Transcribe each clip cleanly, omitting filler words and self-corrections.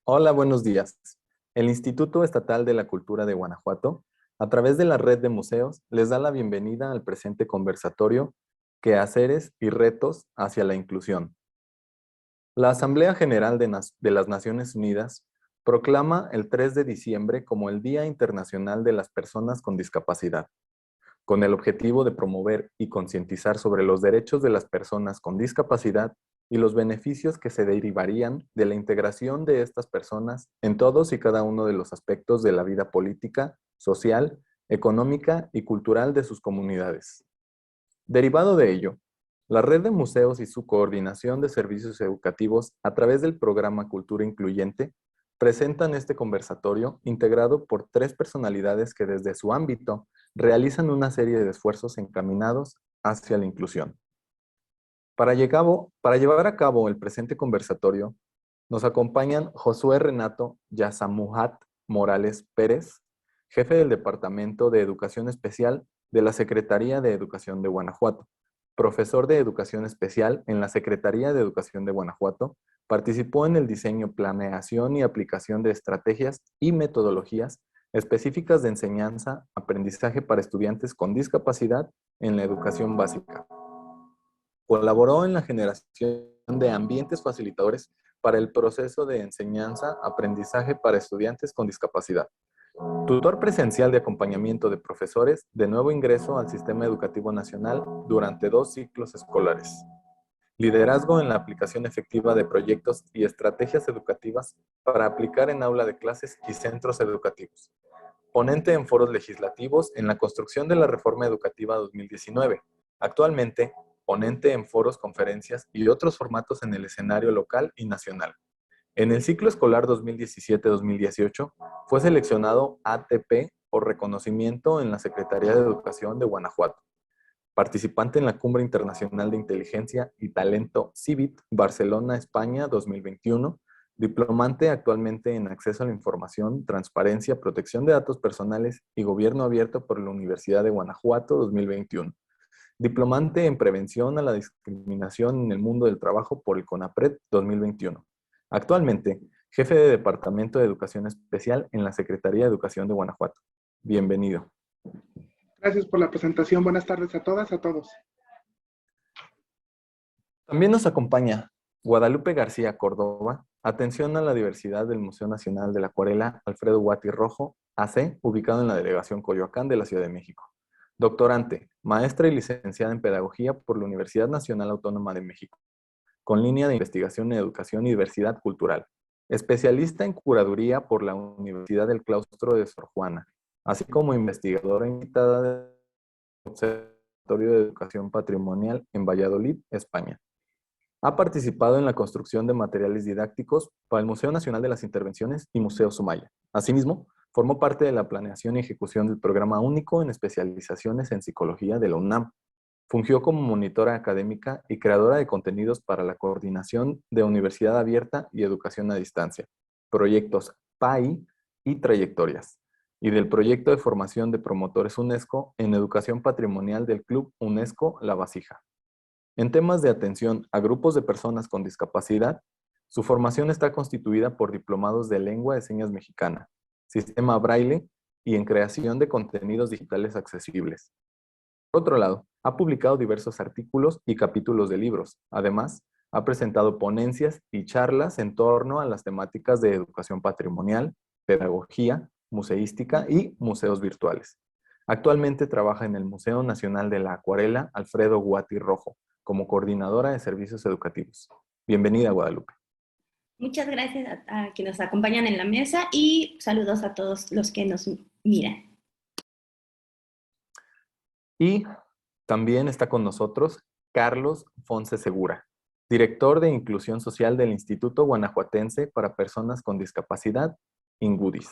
Hola, buenos días. El Instituto Estatal de la Cultura de Guanajuato, a través de la red de museos, les da la bienvenida al presente conversatorio Quehaceres y retos hacia la inclusión. La Asamblea General de las Naciones Unidas proclama el 3 de diciembre como el Día Internacional de las Personas con Discapacidad, con el objetivo de promover y concientizar sobre los derechos de las personas con discapacidad y los beneficios que se derivarían de la integración de estas personas en todos y cada uno de los aspectos de la vida política, social, económica y cultural de sus comunidades. Derivado de ello, la red de museos y su coordinación de servicios educativos a través del programa Cultura Incluyente presentan este conversatorio integrado por tres personalidades que desde su ámbito realizan una serie de esfuerzos encaminados hacia la inclusión. Para llevar a cabo el presente conversatorio, nos acompañan Josué Renato Yasamuhat Morales Pérez, jefe del Departamento de Educación Especial de la Secretaría de Educación de Guanajuato, profesor de Educación Especial en la Secretaría de Educación de Guanajuato, participó en el diseño, planeación y aplicación de estrategias y metodologías específicas de enseñanza, aprendizaje para estudiantes con discapacidad en la educación básica. Colaboró en la generación de ambientes facilitadores para el proceso de enseñanza, aprendizaje para estudiantes con discapacidad. Tutor presencial de acompañamiento de profesores de nuevo ingreso al Sistema Educativo Nacional durante 2 ciclos escolares. Liderazgo en la aplicación efectiva de proyectos y estrategias educativas para aplicar en aula de clases y centros educativos. Ponente en foros legislativos en la construcción de la Reforma Educativa 2019. Actualmente, ponente en foros, conferencias y otros formatos en el escenario local y nacional. En el ciclo escolar 2017-2018 fue seleccionado ATP por reconocimiento en la Secretaría de Educación de Guanajuato. Participante en la Cumbre Internacional de Inteligencia y Talento CIVIT, Barcelona, España 2021. Diplomante actualmente en Acceso a la Información, Transparencia, Protección de Datos Personales y Gobierno Abierto por la Universidad de Guanajuato 2021. Diplomante en Prevención a la Discriminación en el Mundo del Trabajo por el CONAPRED 2021. Actualmente, jefe de Departamento de Educación Especial en la Secretaría de Educación de Guanajuato. Bienvenido. Gracias por la presentación. Buenas tardes a todas, a todos. También nos acompaña Guadalupe García Córdoba, Atención a la Diversidad del Museo Nacional de la Acuarela Alfredo Guati Rojo, AC, ubicado en la Delegación Coyoacán de la Ciudad de México. Doctorante, maestra y licenciada en Pedagogía por la Universidad Nacional Autónoma de México, con línea de investigación en Educación y Diversidad Cultural. Especialista en Curaduría por la Universidad del Claustro de Sor Juana, así como investigadora invitada del Observatorio de Educación Patrimonial en Valladolid, España. Ha participado en la construcción de materiales didácticos para el Museo Nacional de las Intervenciones y Museo Sumaya. Asimismo, formó parte de la planeación y ejecución del Programa Único en Especializaciones en Psicología de la UNAM. Fungió como monitora académica y creadora de contenidos para la coordinación de Universidad Abierta y Educación a Distancia, proyectos PAI y trayectorias, y del proyecto de formación de promotores UNESCO en Educación Patrimonial del Club UNESCO La Vasija. En temas de atención a grupos de personas con discapacidad, su formación está constituida por diplomados de Lengua de Señas Mexicana, Sistema Braille y en creación de contenidos digitales accesibles. Por otro lado, ha publicado diversos artículos y capítulos de libros. Además, ha presentado ponencias y charlas en torno a las temáticas de educación patrimonial, pedagogía, museística y museos virtuales. Actualmente trabaja en el Museo Nacional de la Acuarela Alfredo Guati Rojo, como coordinadora de servicios educativos. Bienvenida, Guadalupe. Muchas gracias a quienes nos acompañan en la mesa y saludos a todos los que nos miran. Y también está con nosotros Carlos Fonse Segura, director de Inclusión Social del Instituto Guanajuatense para Personas con Discapacidad, INGUDIS.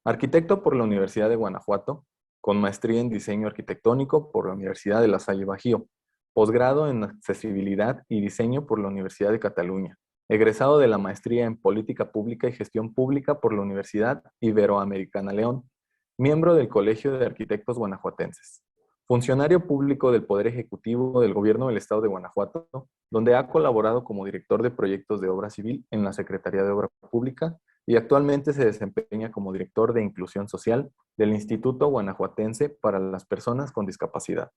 Arquitecto por la Universidad de Guanajuato, con maestría en Diseño Arquitectónico por la Universidad de La Salle Bajío, posgrado en Accesibilidad y Diseño por la Universidad de Cataluña, egresado de la maestría en Política Pública y Gestión Pública por la Universidad Iberoamericana León, miembro del Colegio de Arquitectos Guanajuatenses. Funcionario público del Poder Ejecutivo del Gobierno del Estado de Guanajuato, donde ha colaborado como director de proyectos de obra civil en la Secretaría de Obra Pública y actualmente se desempeña como director de Inclusión Social del Instituto Guanajuatense para las Personas con Discapacidad.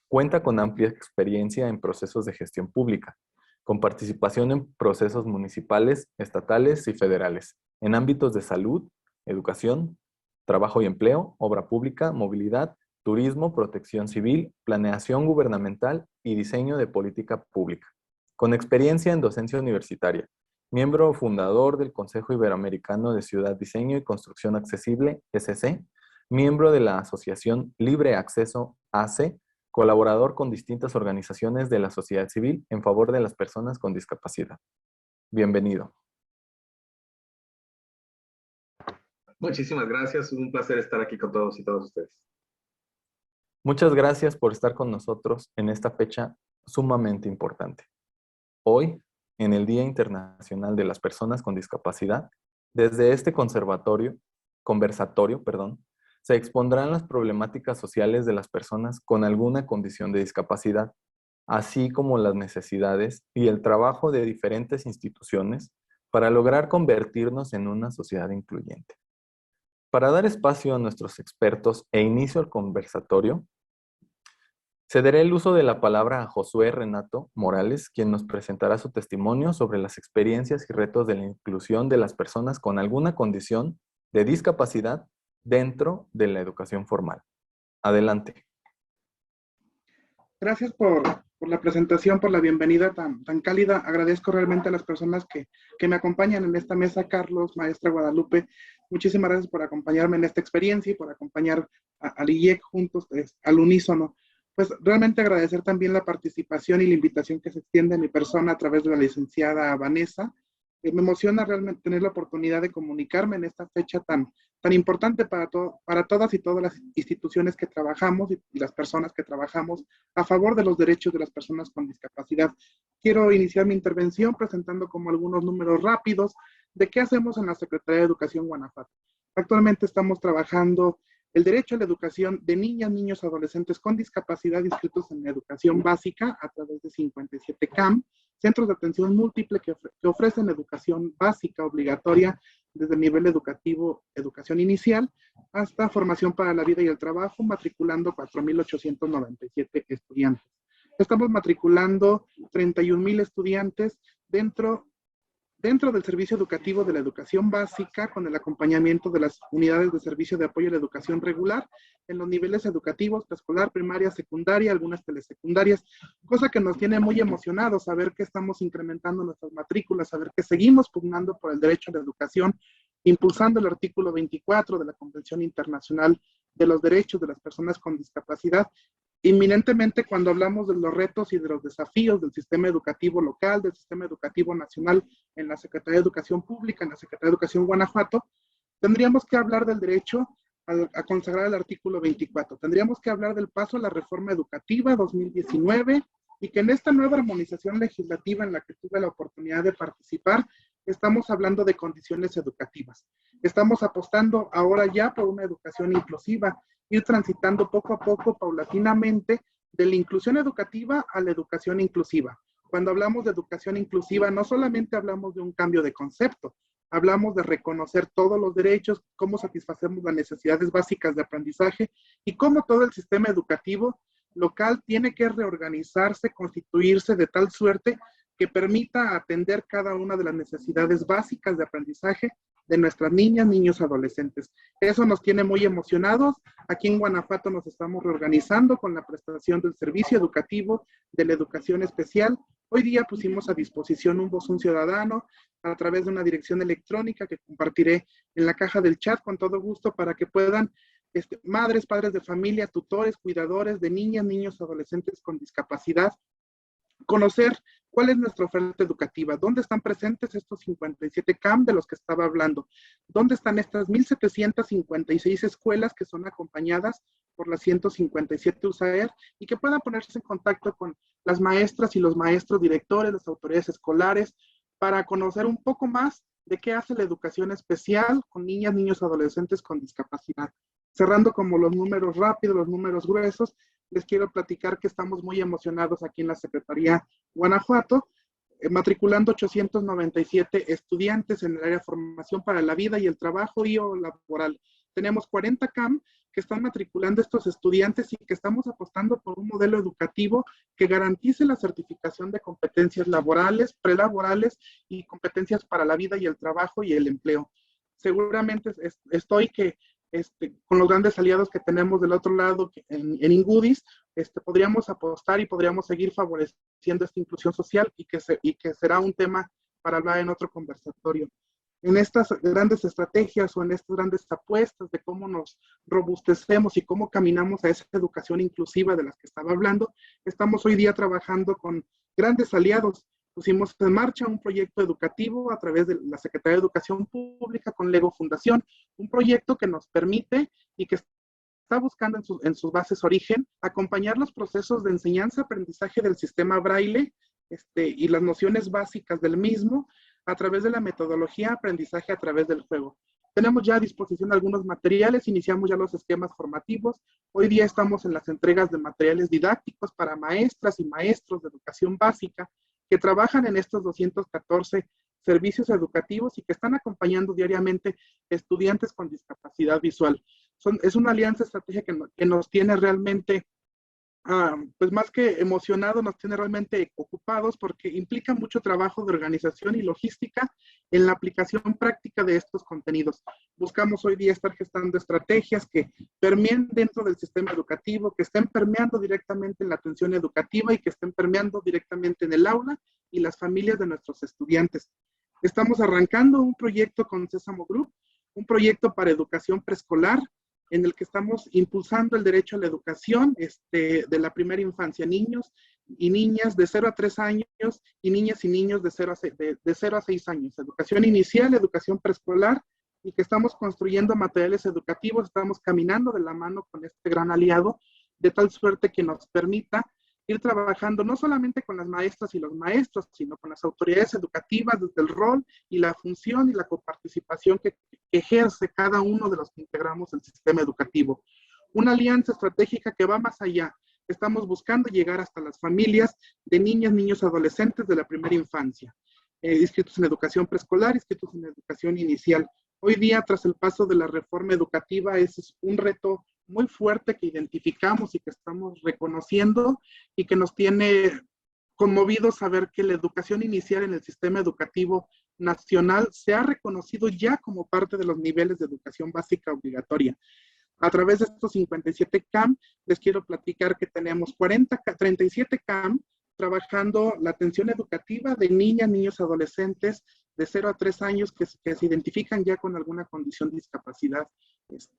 Cuenta con amplia experiencia en procesos de gestión pública, con participación en procesos municipales, estatales y federales, en ámbitos de salud, educación, trabajo y empleo, obra pública, movilidad, turismo, protección civil, planeación gubernamental y diseño de política pública. Con experiencia en docencia universitaria, miembro fundador del Consejo Iberoamericano de Ciudad Diseño y Construcción Accesible, SC, miembro de la Asociación Libre Acceso, AC, colaborador con distintas organizaciones de la sociedad civil en favor de las personas con discapacidad. Bienvenido. Muchísimas gracias, un placer estar aquí con todos y todas ustedes. Muchas gracias por estar con nosotros en esta fecha sumamente importante. Hoy, en el Día Internacional de las Personas con Discapacidad, desde este conversatorio, se expondrán las problemáticas sociales de las personas con alguna condición de discapacidad, así como las necesidades y el trabajo de diferentes instituciones para lograr convertirnos en una sociedad incluyente. Para dar espacio a nuestros expertos e inicio al conversatorio, cederé el uso de la palabra a Josué Renato Morales, quien nos presentará su testimonio sobre las experiencias y retos de la inclusión de las personas con alguna condición de discapacidad dentro de la educación formal. Adelante. Gracias por la presentación, por la bienvenida tan cálida. Agradezco realmente a las personas que me acompañan en esta mesa, Carlos, maestra Guadalupe. Muchísimas gracias por acompañarme en esta experiencia y por acompañar al IEC juntos, al unísono. Pues realmente agradecer también la participación y la invitación que se extiende a mi persona a través de la licenciada Vanessa. Me emociona realmente tener la oportunidad de comunicarme en esta fecha tan importante para todas y todas las instituciones que trabajamos y las personas que trabajamos a favor de los derechos de las personas con discapacidad. Quiero iniciar mi intervención presentando como algunos números rápidos de qué hacemos en la Secretaría de Educación Guanajuato. Actualmente estamos trabajando el derecho a la educación de niñas, niños, adolescentes con discapacidad inscritos en la educación básica a través de 57 CAM, centros de atención múltiple que ofrecen educación básica obligatoria desde el nivel educativo, educación inicial, hasta formación para la vida y el trabajo, matriculando 4,897 estudiantes. Estamos matriculando 31,000 estudiantes dentro del servicio educativo de la educación básica, con el acompañamiento de las unidades de servicio de apoyo a la educación regular en los niveles educativos, preescolar, primaria, secundaria, algunas telesecundarias, cosa que nos tiene muy emocionados, saber que estamos incrementando nuestras matrículas, saber que seguimos pugnando por el derecho a la educación, impulsando el artículo 24 de la Convención Internacional de los Derechos de las Personas con Discapacidad. Inminentemente, cuando hablamos de los retos y de los desafíos del sistema educativo local, del sistema educativo nacional, en la Secretaría de Educación Pública, en la Secretaría de Educación Guanajuato, tendríamos que hablar del derecho a consagrar el artículo 24. Tendríamos que hablar del paso a la reforma educativa 2019 y que en esta nueva armonización legislativa en la que tuve la oportunidad de participar, estamos hablando de condiciones educativas. Estamos apostando ahora ya por una educación inclusiva, ir transitando poco a poco, paulatinamente, de la inclusión educativa a la educación inclusiva. Cuando hablamos de educación inclusiva, no solamente hablamos de un cambio de concepto, hablamos de reconocer todos los derechos, cómo satisfacemos las necesidades básicas de aprendizaje y cómo todo el sistema educativo local tiene que reorganizarse, constituirse de tal suerte que permita atender cada una de las necesidades básicas de aprendizaje de nuestras niñas, niños, adolescentes. Eso nos tiene muy emocionados. Aquí en Guanajuato nos estamos reorganizando con la prestación del servicio educativo de la educación especial. Hoy día pusimos a disposición un buzón ciudadano a través de una dirección electrónica que compartiré en la caja del chat con todo gusto para que puedan madres, padres de familia, tutores, cuidadores de niñas, niños, adolescentes con discapacidad, conocer cuál es nuestra oferta educativa, dónde están presentes estos 57 CAM de los que estaba hablando, dónde están estas 1,756 escuelas que son acompañadas por las 157 USAER y que puedan ponerse en contacto con las maestras y los maestros directores, las autoridades escolares, para conocer un poco más de qué hace la educación especial con niñas, niños, adolescentes con discapacidad. Cerrando como los números rápidos, los números gruesos, les quiero platicar que estamos muy emocionados aquí en la Secretaría Guanajuato matriculando 897 estudiantes en el área de formación para la vida y el trabajo y o laboral. Tenemos 40 CAM que están matriculando estos estudiantes y que estamos apostando por un modelo educativo que garantice la certificación de competencias laborales, prelaborales y competencias para la vida y el trabajo y el empleo. Seguramente estoy que con los grandes aliados que tenemos del otro lado en Ingudis, podríamos apostar y podríamos seguir favoreciendo esta inclusión social y que será un tema para hablar en otro conversatorio. En estas grandes estrategias o en estas grandes apuestas de cómo nos robustecemos y cómo caminamos a esa educación inclusiva de las que estaba hablando, estamos hoy día trabajando con grandes aliados. Pusimos en marcha un proyecto educativo a través de la Secretaría de Educación Pública con Lego Fundación, un proyecto que nos permite y que está buscando en sus bases origen acompañar los procesos de enseñanza-aprendizaje del sistema Braille y las nociones básicas del mismo a través de la metodología aprendizaje a través del juego. Tenemos ya a disposición algunos materiales, iniciamos ya los esquemas formativos. Hoy día estamos en las entregas de materiales didácticos para maestras y maestros de educación básica que trabajan en estos 214 servicios educativos y que están acompañando diariamente estudiantes con discapacidad visual. Es una alianza estratégica que nos tiene realmente, pues más que emocionados, nos tiene realmente ocupados porque implica mucho trabajo de organización y logística en la aplicación práctica de estos contenidos. Buscamos hoy día estar gestando estrategias que permeen dentro del sistema educativo, que estén permeando directamente en la atención educativa y que estén permeando directamente en el aula y las familias de nuestros estudiantes. Estamos arrancando un proyecto con Sésamo Group, un proyecto para educación preescolar, en el que estamos impulsando el derecho a la educación de la primera infancia, niños y niñas de 0 a 3 años y niñas y niños de 0 a 6 años. Educación inicial, educación preescolar, y que estamos construyendo materiales educativos, estamos caminando de la mano con este gran aliado, de tal suerte que nos permita ir trabajando no solamente con las maestras y los maestros, sino con las autoridades educativas desde el rol y la función y la coparticipación que ejerce cada uno de los que integramos el sistema educativo. Una alianza estratégica que va más allá. Estamos buscando llegar hasta las familias de niñas, niños, adolescentes de la primera infancia, inscritos en educación preescolar, inscritos en educación inicial. Hoy día, tras el paso de la reforma educativa, ese es un reto muy fuerte que identificamos y que estamos reconociendo y que nos tiene conmovidos saber que la educación inicial en el sistema educativo nacional se ha reconocido ya como parte de los niveles de educación básica obligatoria. A través de estos 57 CAM, les quiero platicar que tenemos 37 CAM trabajando la atención educativa de niñas, niños, adolescentes de 0 a 3 años que se identifican ya con alguna condición de discapacidad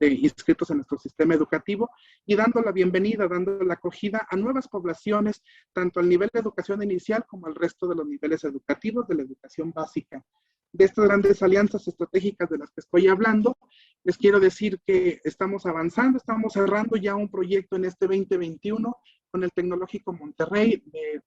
inscritos en nuestro sistema educativo y dando la bienvenida, dando la acogida a nuevas poblaciones, tanto al nivel de educación inicial como al resto de los niveles educativos de la educación básica. De estas grandes alianzas estratégicas de las que estoy hablando, les quiero decir que estamos avanzando, estamos cerrando ya un proyecto en este 2021 con el Tecnológico Monterrey,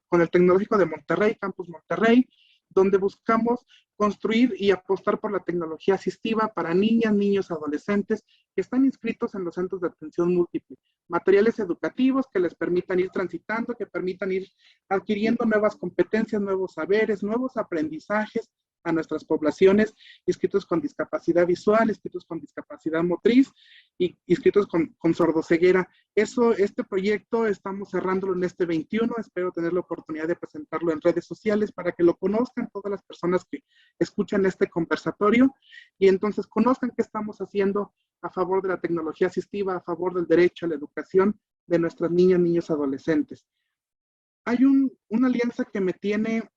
con el Tecnológico de Monterrey, Campus Monterrey, donde buscamos construir y apostar por la tecnología asistiva para niñas, niños, adolescentes que están inscritos en los centros de atención múltiple. Materiales educativos que les permitan ir transitando, que permitan ir adquiriendo nuevas competencias, nuevos saberes, nuevos aprendizajes a nuestras poblaciones inscritos con discapacidad visual, inscritos con discapacidad motriz y inscritos con sordoceguera. Este proyecto estamos cerrándolo en este 21, espero tener la oportunidad de presentarlo en redes sociales para que lo conozcan todas las personas que escuchan este conversatorio y entonces conozcan qué estamos haciendo a favor de la tecnología asistiva, a favor del derecho a la educación de nuestras niñas, niños, adolescentes. Hay una alianza que me tiene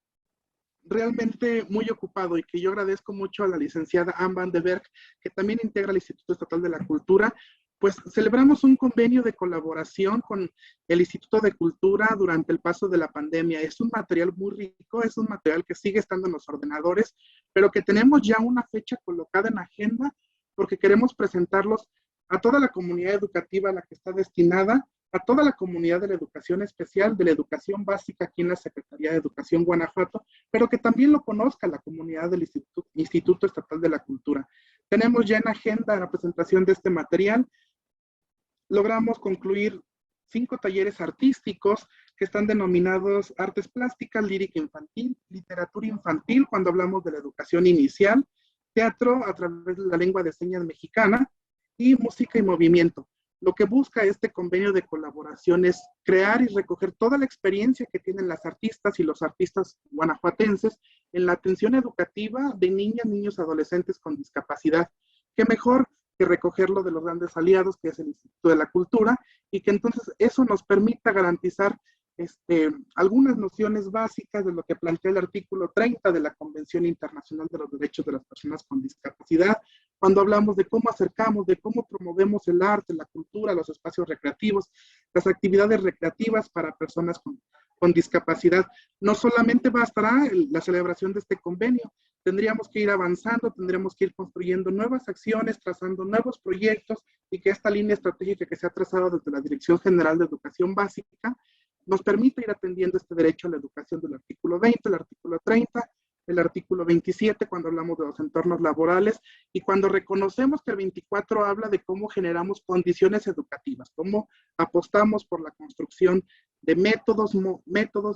realmente muy ocupado y que yo agradezco mucho a la licenciada Anne Van de Berg, que también integra el Instituto Estatal de la Cultura, pues celebramos un convenio de colaboración con el Instituto de Cultura durante el paso de la pandemia. Es un material muy rico, es un material que sigue estando en los ordenadores, pero que tenemos ya una fecha colocada en agenda porque queremos presentarlos a toda la comunidad educativa a la que está destinada, a toda la comunidad de la educación especial, de la educación básica aquí en la Secretaría de Educación Guanajuato, pero que también lo conozca la comunidad del Instituto Estatal de la Cultura. Tenemos ya en agenda la presentación de este material. Logramos concluir 5 talleres artísticos que están denominados artes plásticas, lírica infantil, literatura infantil, cuando hablamos de la educación inicial, teatro a través de la lengua de señas mexicana y música y movimiento. Lo que busca este convenio de colaboración es crear y recoger toda la experiencia que tienen las artistas y los artistas guanajuatenses en la atención educativa de niñas, niños, adolescentes con discapacidad. Qué mejor que recogerlo de los grandes aliados, que es el Instituto de la Cultura, y que entonces eso nos permita garantizar algunas nociones básicas de lo que plantea el artículo 30 de la Convención Internacional de los Derechos de las Personas con Discapacidad, cuando hablamos de cómo acercamos, de cómo promovemos el arte, la cultura, los espacios recreativos, las actividades recreativas para personas con discapacidad. No solamente bastará la celebración de este convenio, tendríamos que ir avanzando, tendríamos que ir construyendo nuevas acciones, trazando nuevos proyectos, y que esta línea estratégica que se ha trazado desde la Dirección General de Educación Básica nos permite ir atendiendo este derecho a la educación del artículo 20, el artículo 30, el artículo 27, cuando hablamos de los entornos laborales, y cuando reconocemos que el 24 habla de cómo generamos condiciones educativas, cómo apostamos por la construcción de métodos,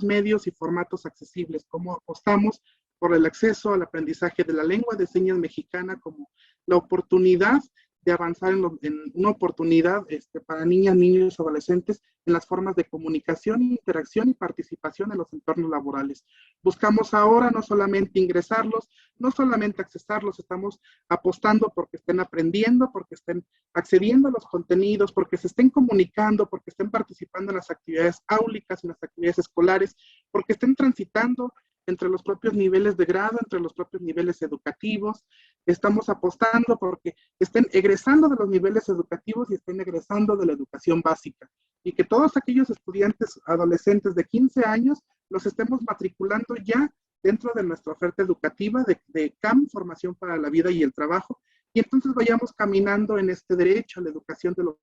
medios y formatos accesibles, cómo apostamos por el acceso al aprendizaje de la lengua de señas mexicana como la oportunidad de avanzar en una oportunidad para niñas, niños y adolescentes en las formas de comunicación, interacción y participación en los entornos laborales. Buscamos ahora no solamente ingresarlos, no solamente accesarlos, estamos apostando porque estén aprendiendo, porque estén accediendo a los contenidos, porque se estén comunicando, porque estén participando en las actividades áulicas, en las actividades escolares, porque estén transitando entre los propios niveles de grado, entre los propios niveles educativos. Estamos apostando porque estén egresando de los niveles educativos y estén egresando de la educación básica. Y que todos aquellos estudiantes adolescentes de 15 años los estemos matriculando ya dentro de nuestra oferta educativa de CAM, Formación para la Vida y el Trabajo. Y entonces vayamos caminando en este derecho a la educación de lo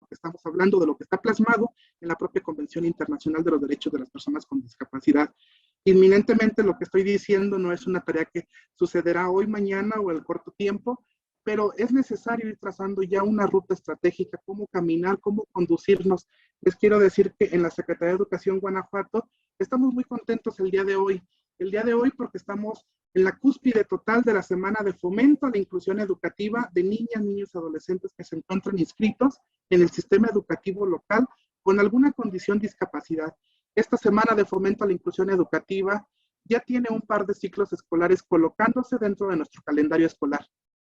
que estamos hablando, de lo que está plasmado en la propia Convención Internacional de los Derechos de las Personas con Discapacidad. Inminentemente lo que estoy diciendo no es una tarea que sucederá hoy, mañana o en corto tiempo, pero es necesario ir trazando ya una ruta estratégica, cómo caminar, cómo conducirnos. Les quiero decir que en la Secretaría de Educación Guanajuato estamos muy contentos el día de hoy porque estamos en la cúspide total de la semana de fomento a la inclusión educativa de niñas, niños y adolescentes que se encuentran inscritos en el sistema educativo local con alguna condición de discapacidad. Esta semana de fomento a la inclusión educativa ya tiene un par de ciclos escolares colocándose dentro de nuestro calendario escolar.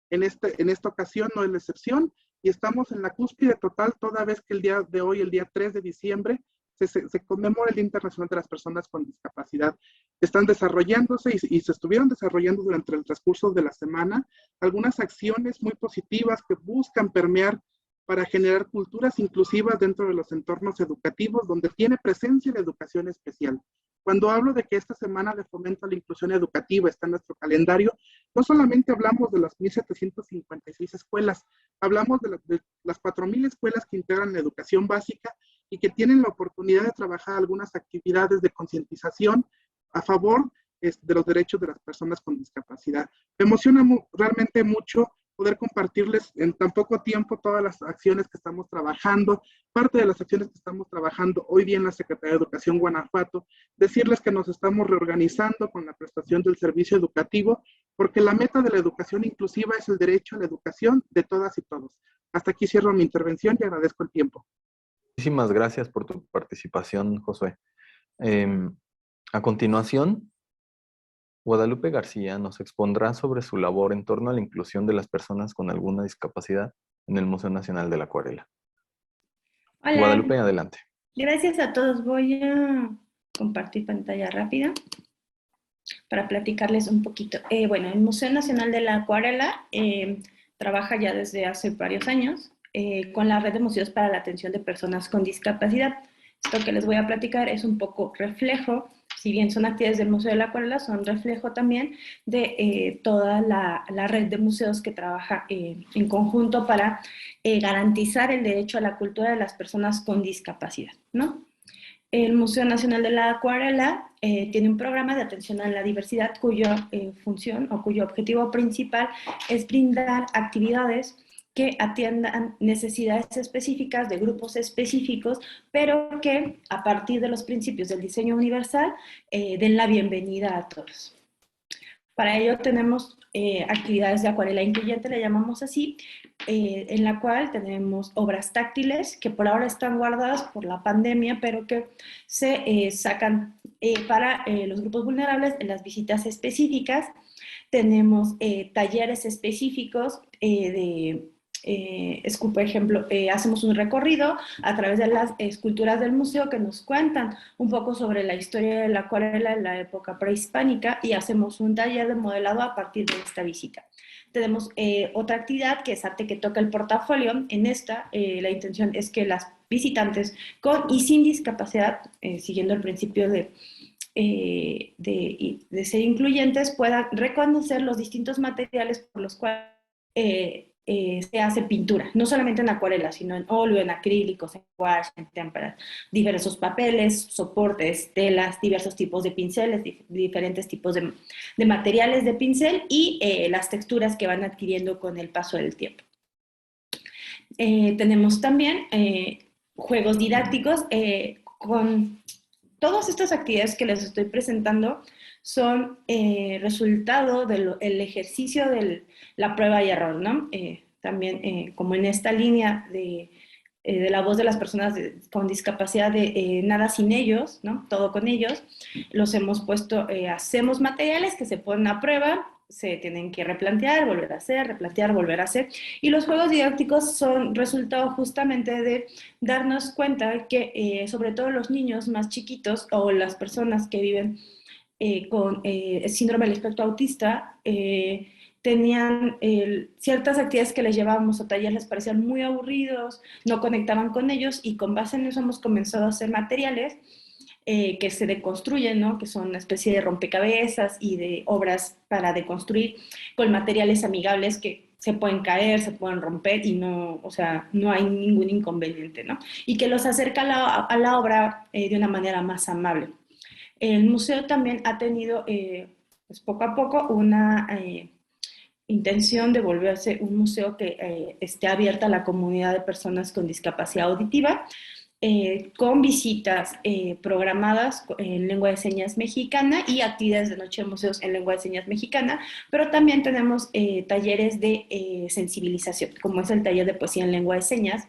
En esta ocasión no es la excepción y estamos en la cúspide total toda vez que el día de hoy, el día 3 de diciembre, se conmemora el Día Internacional de las Personas con Discapacidad. Están desarrollándose y se estuvieron desarrollando durante el transcurso de la semana algunas acciones muy positivas que buscan permear para generar culturas inclusivas dentro de los entornos educativos donde tiene presencia la educación especial. Cuando hablo de que esta semana de fomento a la inclusión educativa está en nuestro calendario, no solamente hablamos de las 1,756 escuelas, hablamos de las 4,000 escuelas que integran la educación básica y que tienen la oportunidad de trabajar algunas actividades de concientización a favor de los derechos de las personas con discapacidad. Me emociona realmente mucho poder compartirles en tan poco tiempo todas las acciones que estamos trabajando, parte de las acciones que estamos trabajando hoy día en la Secretaría de Educación Guanajuato, decirles que nos estamos reorganizando con la prestación del servicio educativo, porque la meta de la educación inclusiva es el derecho a la educación de todas y todos. Hasta aquí cierro mi intervención y agradezco el tiempo. Muchísimas gracias por tu participación, Josué. A continuación, Guadalupe García nos expondrá sobre su labor en torno a la inclusión de las personas con alguna discapacidad en el Museo Nacional de la Acuarela. Hola. Guadalupe, adelante. Gracias a todos. Voy a compartir pantalla rápida para platicarles un poquito. Bueno, el Museo Nacional de la Acuarela trabaja ya desde hace varios años con la red de museos para la atención de personas con discapacidad. Esto que les voy a platicar es un poco reflejo, si bien son actividades del Museo de la Acuarela, son reflejo también de toda la red de museos que trabaja en conjunto para garantizar el derecho a la cultura de las personas con discapacidad, ¿no? El Museo Nacional de la Acuarela tiene un programa de atención a la diversidad cuya función o cuyo objetivo principal es brindar actividades que atiendan necesidades específicas de grupos específicos, pero que a partir de los principios del diseño universal den la bienvenida a todos. Para ello tenemos actividades de acuarela incluyente, le llamamos así, en la cual tenemos obras táctiles que por ahora están guardadas por la pandemia, pero que se sacan para los grupos vulnerables en las visitas específicas. Tenemos talleres específicos por ejemplo, hacemos un recorrido a través de las esculturas del museo que nos cuentan un poco sobre la historia de la acuarela en la época prehispánica y hacemos un taller de modelado a partir de esta visita. Tenemos otra actividad que es arte que toca el portafolio. En esta, la intención es que las visitantes con y sin discapacidad, siguiendo el principio de ser incluyentes, puedan reconocer los distintos materiales por los cuales se hace pintura, no solamente en acuarela, sino en óleo, en acrílicos, en gouache, en témperas, diversos papeles, soportes, telas, diversos tipos de pinceles, diferentes tipos de materiales de pincel y las texturas que van adquiriendo con el paso del tiempo. Tenemos también juegos didácticos con todas estas actividades que les estoy presentando son resultado del ejercicio de la prueba y error, ¿no? También como en esta línea de la voz de las personas con discapacidad de nada sin ellos, ¿no? Todo con ellos, los hemos puesto, hacemos materiales que se ponen a prueba, se tienen que replantear, volver a hacer, replantear, volver a hacer, y los juegos didácticos son resultado justamente de darnos cuenta que sobre todo los niños más chiquitos o las personas que viven con síndrome del espectro autista tenían ciertas actividades que les llevábamos a talleres, les parecían muy aburridos, no conectaban con ellos y con base en eso hemos comenzado a hacer materiales que se deconstruyen, ¿no? Que son una especie de rompecabezas y de obras para deconstruir con materiales amigables que se pueden caer, se pueden romper y no, o sea, no hay ningún inconveniente, ¿no? Y que los acerca a la obra de una manera más amable. El museo también ha tenido, pues poco a poco, una intención de volverse un museo que esté abierta a la comunidad de personas con discapacidad auditiva, con visitas programadas en lengua de señas mexicana y actividades de noche en museos en lengua de señas mexicana, pero también tenemos talleres de sensibilización, como es el taller de poesía en lengua de señas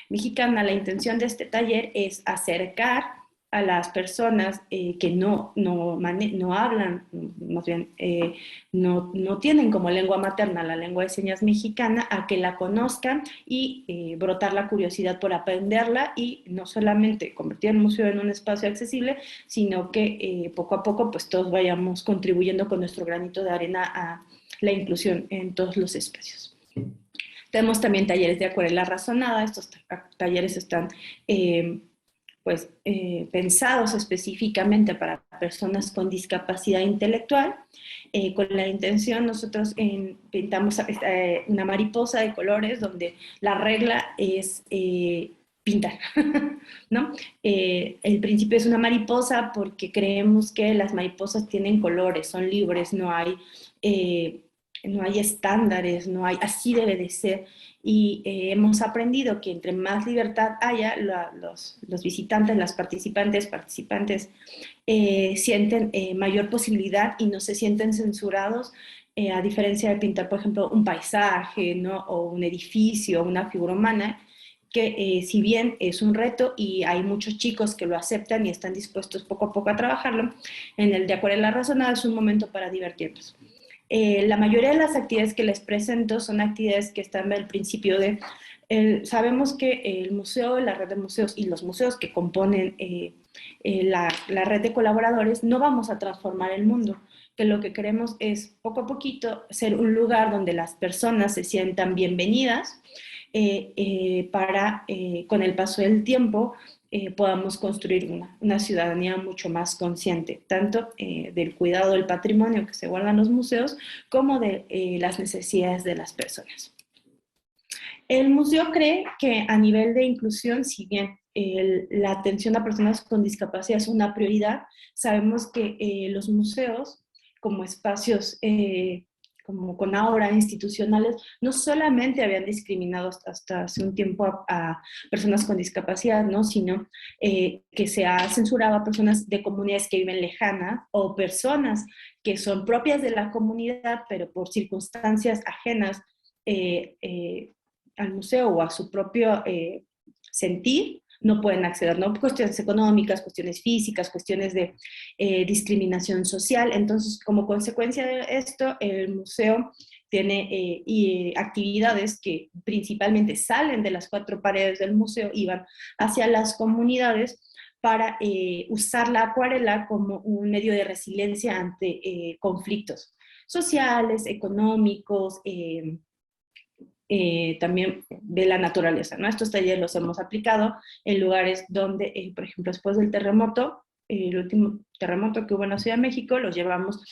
mexicana. La intención de este taller es acercar a las personas que no hablan, más bien no tienen como lengua materna la lengua de señas mexicana, a que la conozcan y brotar la curiosidad por aprenderla y no solamente convertir el museo en un espacio accesible, sino que poco a poco pues todos vayamos contribuyendo con nuestro granito de arena a la inclusión en todos los espacios. Tenemos también talleres de acuarela razonada. Estos talleres están pensados específicamente para personas con discapacidad intelectual. Con la intención, nosotros pintamos una mariposa de colores donde la regla es pintar, ¿no? El principio es una mariposa porque creemos que las mariposas tienen colores, son libres, no hay estándares, así debe de ser. Y hemos aprendido que entre más libertad haya, los visitantes, las participantes sienten mayor posibilidad y no se sienten censurados, a diferencia de pintar, por ejemplo, un paisaje, ¿no? O un edificio, una figura humana, que si bien es un reto y hay muchos chicos que lo aceptan y están dispuestos poco a poco a trabajarlo, en el de acuarela razonada es un momento para divertirnos. La mayoría de las actividades que les presento son actividades que están al principio de... sabemos que el museo, la red de museos y los museos que componen la red de colaboradores no vamos a transformar el mundo, que lo que queremos es poco a poquito ser un lugar donde las personas se sientan bienvenidas para con el paso del tiempo podamos construir una ciudadanía mucho más consciente, tanto del cuidado del patrimonio que se guarda en los museos, como de las necesidades de las personas. El museo cree que a nivel de inclusión, si bien la atención a personas con discapacidad es una prioridad, sabemos que los museos, como espacios como con aura institucionales, no solamente habían discriminado hasta hace un tiempo a personas con discapacidad, ¿no? Sino que se ha censurado a personas de comunidades que viven lejanas o personas que son propias de la comunidad, pero por circunstancias ajenas al museo o a su propio sentir, no pueden acceder, ¿no? Cuestiones económicas, cuestiones físicas, cuestiones de discriminación social. Entonces, como consecuencia de esto, el museo tiene actividades que principalmente salen de las 4 paredes del museo y van hacia las comunidades para usar la acuarela como un medio de resiliencia ante conflictos sociales, económicos, también de la naturaleza, ¿no? Estos talleres los hemos aplicado en lugares donde, por ejemplo, después del terremoto, el último terremoto que hubo en la Ciudad de México, los llevamos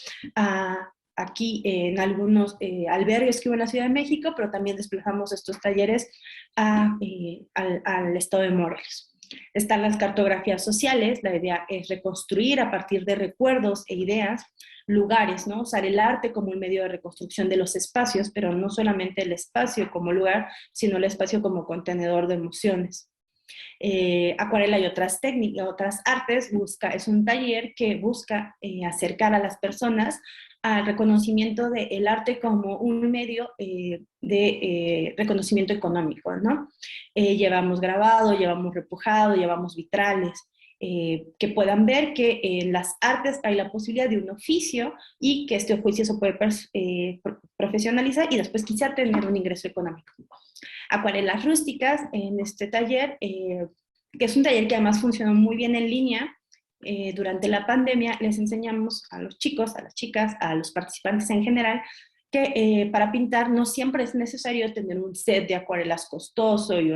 aquí en algunos albergues que hubo en la Ciudad de México, pero también desplazamos estos talleres al estado de Morelos. Están las cartografías sociales, la idea es reconstruir a partir de recuerdos e ideas lugares, ¿no? Usar el arte como un medio de reconstrucción de los espacios, pero no solamente el espacio como lugar, sino el espacio como contenedor de emociones. Acuarela y otras técnicas, otras artes, es un taller que busca acercar a las personas al reconocimiento del arte como un medio de reconocimiento económico, ¿no? Llevamos grabado, llevamos repujado, llevamos vitrales, que puedan ver que en las artes hay la posibilidad de un oficio y que este oficio se puede profesionalizar y después quizá tener un ingreso económico. Acuarelas rústicas en este taller, que es un taller que además funcionó muy bien en línea. Durante la pandemia les enseñamos a los chicos, a las chicas, a los participantes en general, que para pintar no siempre es necesario tener un set de acuarelas costoso y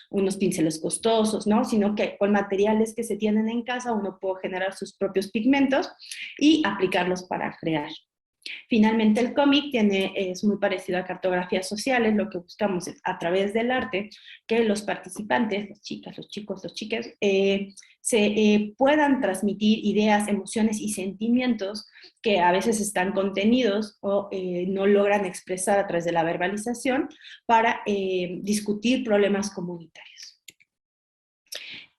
unos pinceles costosos, ¿no? Sino que con materiales que se tienen en casa uno puede generar sus propios pigmentos y aplicarlos para crear. Finalmente el cómic es muy parecido a cartografías sociales. Lo que buscamos es a través del arte que los participantes, las chicas, los chicos, los chiques, puedan transmitir ideas, emociones y sentimientos que a veces están contenidos o no logran expresar a través de la verbalización para discutir problemas comunitarios.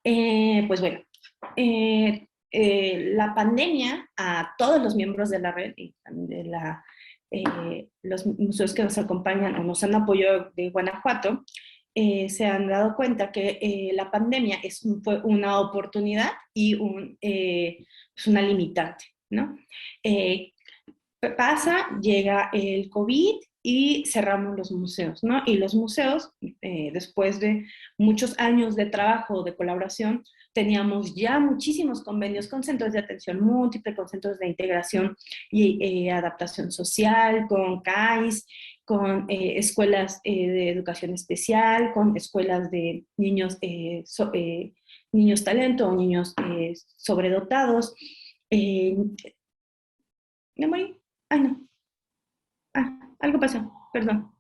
Pues bueno, la pandemia a todos los miembros de la red y de los museos que nos acompañan o nos han apoyado de Guanajuato, se han dado cuenta que la pandemia fue una oportunidad y una limitante, ¿no? Llega el COVID y cerramos los museos, ¿no? Y los museos, después de muchos años de trabajo, de colaboración, teníamos ya muchísimos convenios con centros de atención múltiple, con centros de integración y adaptación social, con CAIS, con escuelas de educación especial, con escuelas de niños, niños talento o niños sobredotados. ¿Me morí? Ay, no. Algo pasó, perdón.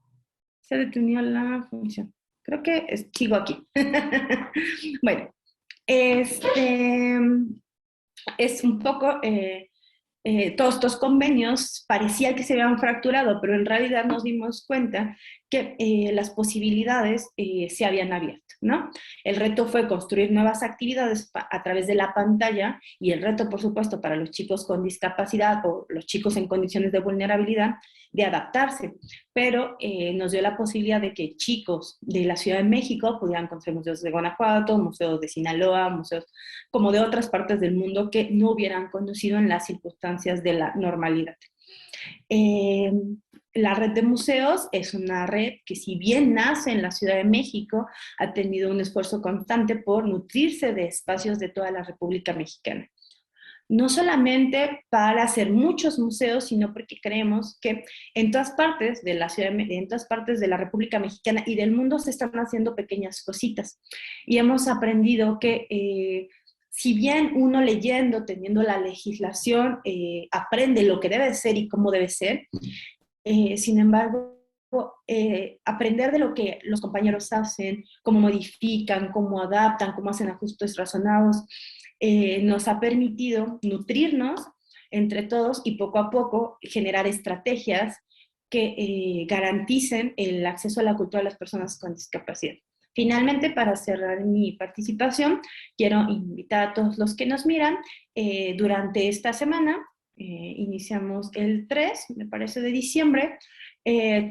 Se detenió la función. Creo que sigo aquí. Bueno, es un poco, todos estos convenios parecía que se habían fracturado, pero en realidad nos dimos cuenta que las posibilidades se habían abierto, ¿no? El reto fue construir nuevas actividades a través de la pantalla y el reto, por supuesto, para los chicos con discapacidad o los chicos en condiciones de vulnerabilidad, de adaptarse, pero nos dio la posibilidad de que chicos de la Ciudad de México pudieran conocer museos de Guanajuato, museos de Sinaloa, museos como de otras partes del mundo que no hubieran conocido en las circunstancias de la normalidad. La red de museos es una red que, si bien nace en la Ciudad de México, ha tenido un esfuerzo constante por nutrirse de espacios de toda la República Mexicana. No solamente para hacer muchos museos, sino porque creemos que en todas partes de la ciudad, en todas partes de la República Mexicana y del mundo se están haciendo pequeñas cositas. Y hemos aprendido que si bien uno leyendo, teniendo la legislación, aprende lo que debe ser y cómo debe ser, sin embargo, aprender de lo que los compañeros hacen, cómo modifican, cómo adaptan, cómo hacen ajustes razonados, nos ha permitido nutrirnos entre todos y poco a poco generar estrategias que garanticen el acceso a la cultura de las personas con discapacidad. Finalmente, para cerrar mi participación, quiero invitar a todos los que nos miran durante esta semana. Iniciamos el 3, me parece, de diciembre.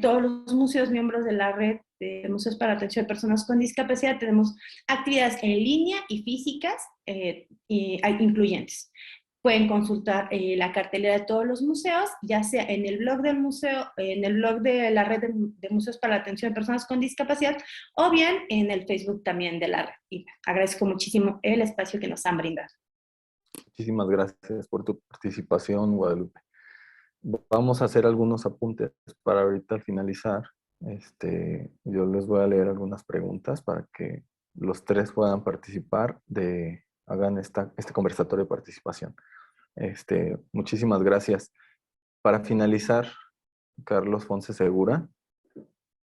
Todos los museos miembros de la red de museos para atención a personas con discapacidad tenemos actividades en línea y físicas incluyentes. Pueden consultar la cartelera de todos los museos, ya sea en el blog del museo, en el blog de la red de museos para la atención a personas con discapacidad, o bien en el Facebook también de la red. Y agradezco muchísimo el espacio que nos han brindado. Muchísimas gracias por tu participación, Guadalupe. Vamos a hacer algunos apuntes para ahorita al finalizar. Yo les voy a leer algunas preguntas para que los tres puedan participar, hagan este conversatorio de participación. Muchísimas gracias. Para finalizar, Carlos Fonse Segura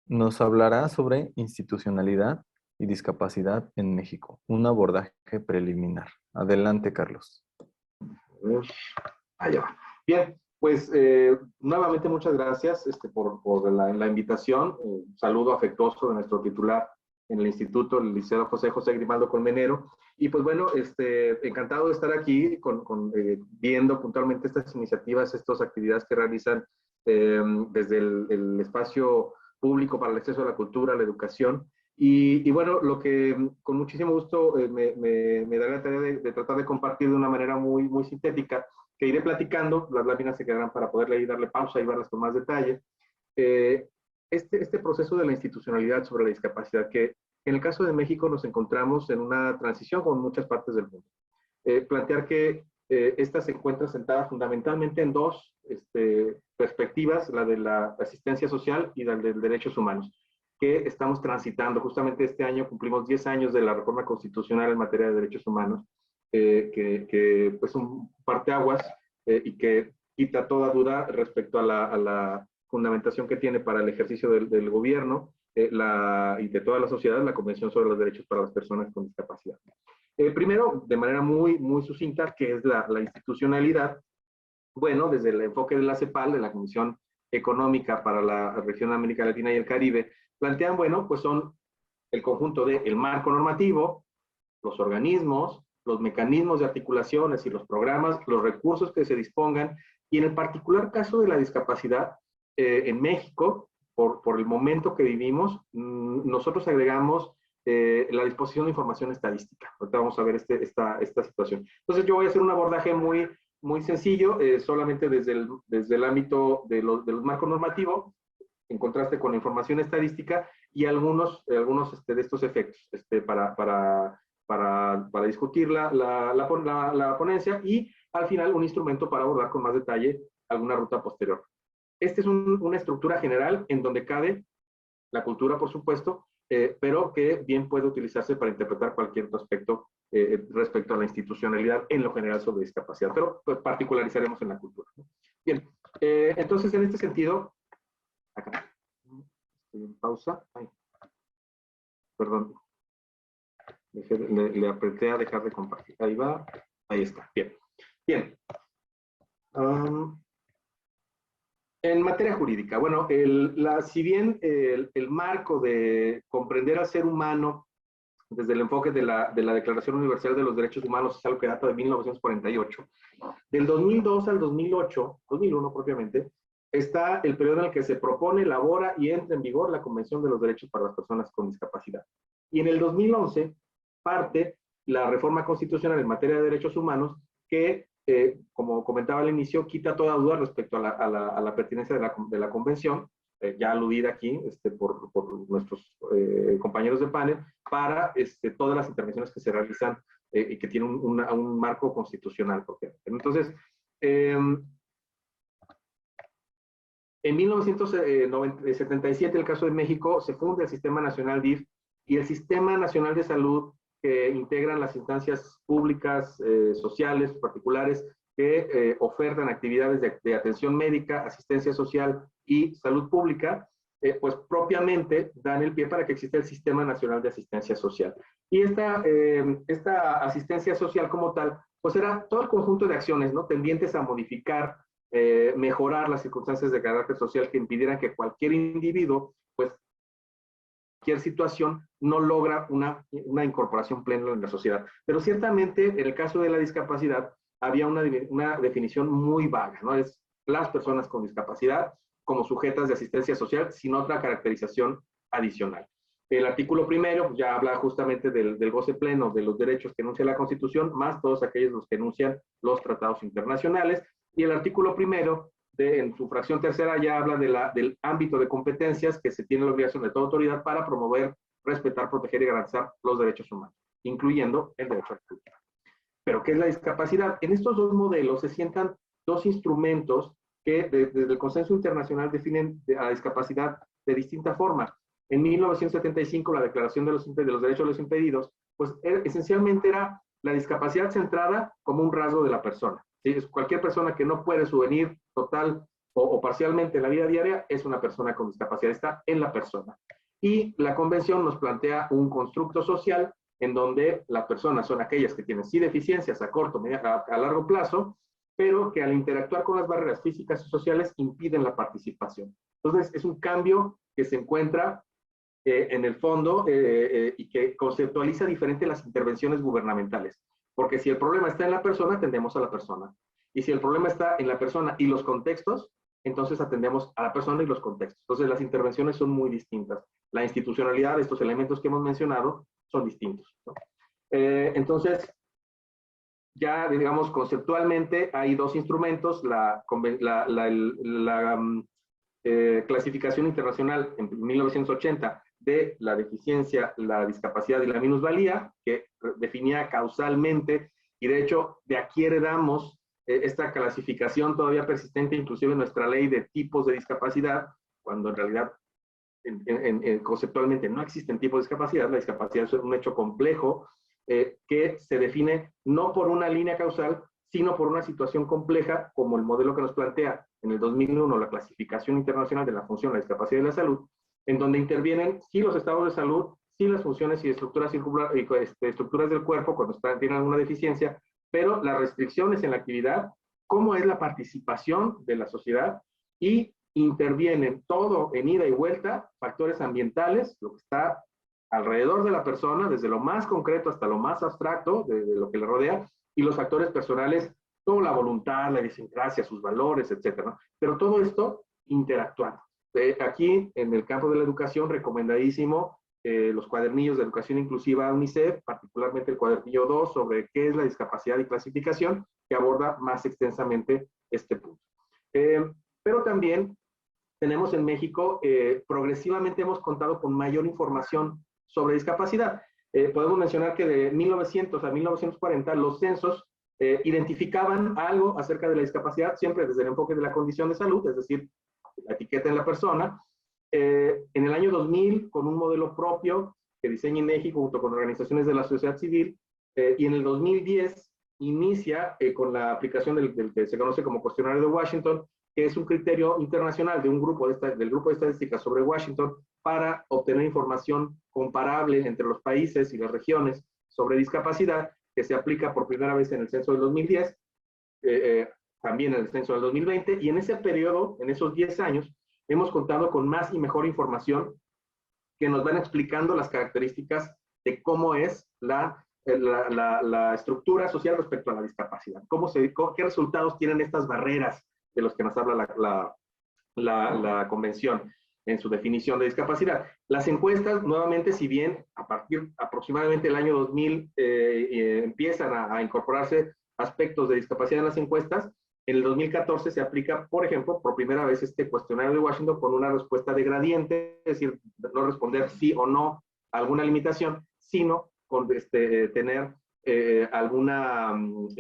nos hablará sobre institucionalidad y discapacidad en México, un abordaje preliminar. Adelante, Carlos. Allá va. Bien, pues nuevamente muchas gracias por la invitación. Un saludo afectuoso de nuestro titular en el Instituto, el Liceo José Grimaldo Colmenero. Y pues bueno, encantado de estar aquí viendo puntualmente estas iniciativas, estas actividades que realizan desde el espacio público para el acceso a la cultura, a la educación. Y bueno, lo que con muchísimo gusto me da la tarea de tratar de compartir de una manera muy, muy sintética, que iré platicando, las láminas se quedarán para poderle ahí darle pausa y verlas con más detalle. Este proceso de la institucionalidad sobre la discapacidad, que en el caso de México nos encontramos en una transición con muchas partes del mundo. Plantear que esta se encuentra sentada fundamentalmente en dos perspectivas, la de la asistencia social y la de derechos humanos, que estamos transitando. Justamente este año cumplimos 10 años de la reforma constitucional en materia de derechos humanos, que pues un parteaguas y que quita toda duda respecto a la fundamentación que tiene para el ejercicio del gobierno y de toda la sociedad la Convención sobre los Derechos para las Personas con Discapacidad. Primero, de manera muy, muy sucinta, que es la institucionalidad. Bueno, desde el enfoque de la CEPAL, de la Comisión Económica para la Región de América Latina y el Caribe, plantean, bueno, pues son el conjunto del marco normativo, los organismos, los mecanismos de articulaciones y los programas, los recursos que se dispongan, y en el particular caso de la discapacidad en México, por el momento que vivimos, nosotros agregamos la disposición de información estadística. Ahorita vamos a ver esta situación. Entonces yo voy a hacer un abordaje muy, muy sencillo, solamente desde el ámbito de los marcos normativos, en contraste con la información estadística y algunos de estos efectos para discutir la ponencia y al final un instrumento para abordar con más detalle alguna ruta posterior. Esta es una estructura general en donde cabe la cultura, por supuesto, pero que bien puede utilizarse para interpretar cualquier otro aspecto respecto a la institucionalidad en lo general sobre discapacidad, pero pues, particularizaremos en la cultura, ¿no? Bien, entonces en este sentido, acá, estoy en pausa, perdón, le apreté a dejar de compartir, ahí va, ahí está, bien, bien. En materia jurídica, bueno, si bien el marco de comprender al ser humano desde el enfoque de la Declaración Universal de los Derechos Humanos es algo que data de 1948, del 2002 al 2008, 2001 propiamente, está el periodo en el que se propone, elabora y entra en vigor la Convención de los Derechos para las Personas con Discapacidad. Y en el 2011 parte la reforma constitucional en materia de derechos humanos que como comentaba al inicio, quita toda duda respecto a la pertinencia de la convención, ya aludida aquí por nuestros compañeros de panel, para todas las intervenciones que se realizan y que tienen un marco constitucional. Entonces, en 1977, el caso de México, se funda el Sistema Nacional DIF y el Sistema Nacional de Salud, que integran las instancias públicas, sociales, particulares, que ofertan actividades de atención médica, asistencia social y salud pública, pues propiamente dan el pie para que exista el Sistema Nacional de Asistencia Social. Y esta asistencia social como tal, pues era todo el conjunto de acciones, ¿no?, tendientes a modificar mejorar las circunstancias de carácter social que impidieran que cualquier individuo, pues, cualquier situación no logra una incorporación plena en la sociedad. Pero ciertamente, en el caso de la discapacidad, había una definición muy vaga, ¿no? Es las personas con discapacidad como sujetas de asistencia social sin otra caracterización adicional. El artículo primero ya habla justamente del goce pleno de los derechos que enuncia la Constitución, más todos aquellos los que enuncian los tratados internacionales. Y el artículo primero, en su fracción tercera, ya habla del ámbito de competencias que se tiene la obligación de toda autoridad para promover, respetar, proteger y garantizar los derechos humanos, incluyendo el derecho a la cultura. Pero, ¿qué es la discapacidad? En estos dos modelos se sientan dos instrumentos que desde el consenso internacional definen a la discapacidad de distinta forma. En 1975, la Declaración de los Derechos de los Impedidos, pues esencialmente era la discapacidad centrada como un rasgo de la persona. ¿Sí? Es cualquier persona que no puede subvenir total o parcialmente en la vida diaria es una persona con discapacidad, está en la persona. Y la Convención nos plantea un constructo social en donde las personas son aquellas que tienen sí deficiencias a corto, a largo plazo, pero que al interactuar con las barreras físicas y sociales impiden la participación. Entonces, es un cambio que se encuentra en el fondo y que conceptualiza diferente las intervenciones gubernamentales. Porque si el problema está en la persona, atendemos a la persona. Y si el problema está en la persona y los contextos, entonces atendemos a la persona y los contextos. Entonces, las intervenciones son muy distintas. La institucionalidad de estos elementos que hemos mencionado son distintos, ¿no? Entonces, ya digamos conceptualmente hay dos instrumentos, la clasificación internacional en 1980 de la deficiencia, la discapacidad y la minusvalía, que definía causalmente, y de hecho de aquí heredamos esta clasificación todavía persistente, inclusive en nuestra ley de tipos de discapacidad, cuando en realidad conceptualmente no existen tipos de discapacidad. La discapacidad es un hecho complejo que se define no por una línea causal, sino por una situación compleja, como el modelo que nos plantea en el 2001 la Clasificación Internacional de la Función, la Discapacidad y la Salud, en donde intervienen sí los estados de salud, sí las funciones y estructuras del cuerpo cuando tienen alguna deficiencia, pero las restricciones en la actividad, cómo es la participación de la sociedad, y intervienen todo en ida y vuelta, factores ambientales, lo que está alrededor de la persona, desde lo más concreto hasta lo más abstracto de lo que le rodea, y los factores personales, como la voluntad, la idiosincrasia, sus valores, etcétera, ¿no? Pero todo esto interactuando. Aquí, en el campo de la educación, recomendadísimo los cuadernillos de educación inclusiva UNICEF, particularmente el cuadernillo 2 sobre qué es la discapacidad y clasificación, que aborda más extensamente este punto. Pero también tenemos en México, progresivamente hemos contado con mayor información sobre discapacidad. Podemos mencionar que de 1900 a 1940 los censos identificaban algo acerca de la discapacidad, siempre desde el enfoque de la condición de salud, es decir, la etiqueta en la persona. En el año 2000, con un modelo propio que diseña INEGI junto con organizaciones de la sociedad civil, y en el 2010 inicia con la aplicación del que se conoce como cuestionario de Washington, que es un criterio internacional de un grupo del grupo de estadísticas sobre Washington para obtener información comparable entre los países y las regiones sobre discapacidad, que se aplica por primera vez en el censo del 2010, también en el censo del 2020, y en ese periodo, en esos 10 años, hemos contado con más y mejor información que nos van explicando las características de cómo es la estructura social respecto a la discapacidad, qué resultados tienen estas barreras de los que nos habla la convención en su definición de discapacidad. Las encuestas, nuevamente, si bien a partir aproximadamente del año 2000 empiezan a incorporarse aspectos de discapacidad en las encuestas, en el 2014 se aplica, por ejemplo, por primera vez este cuestionario de Washington con una respuesta de gradiente, es decir, no responder sí o no a alguna limitación, sino con tener un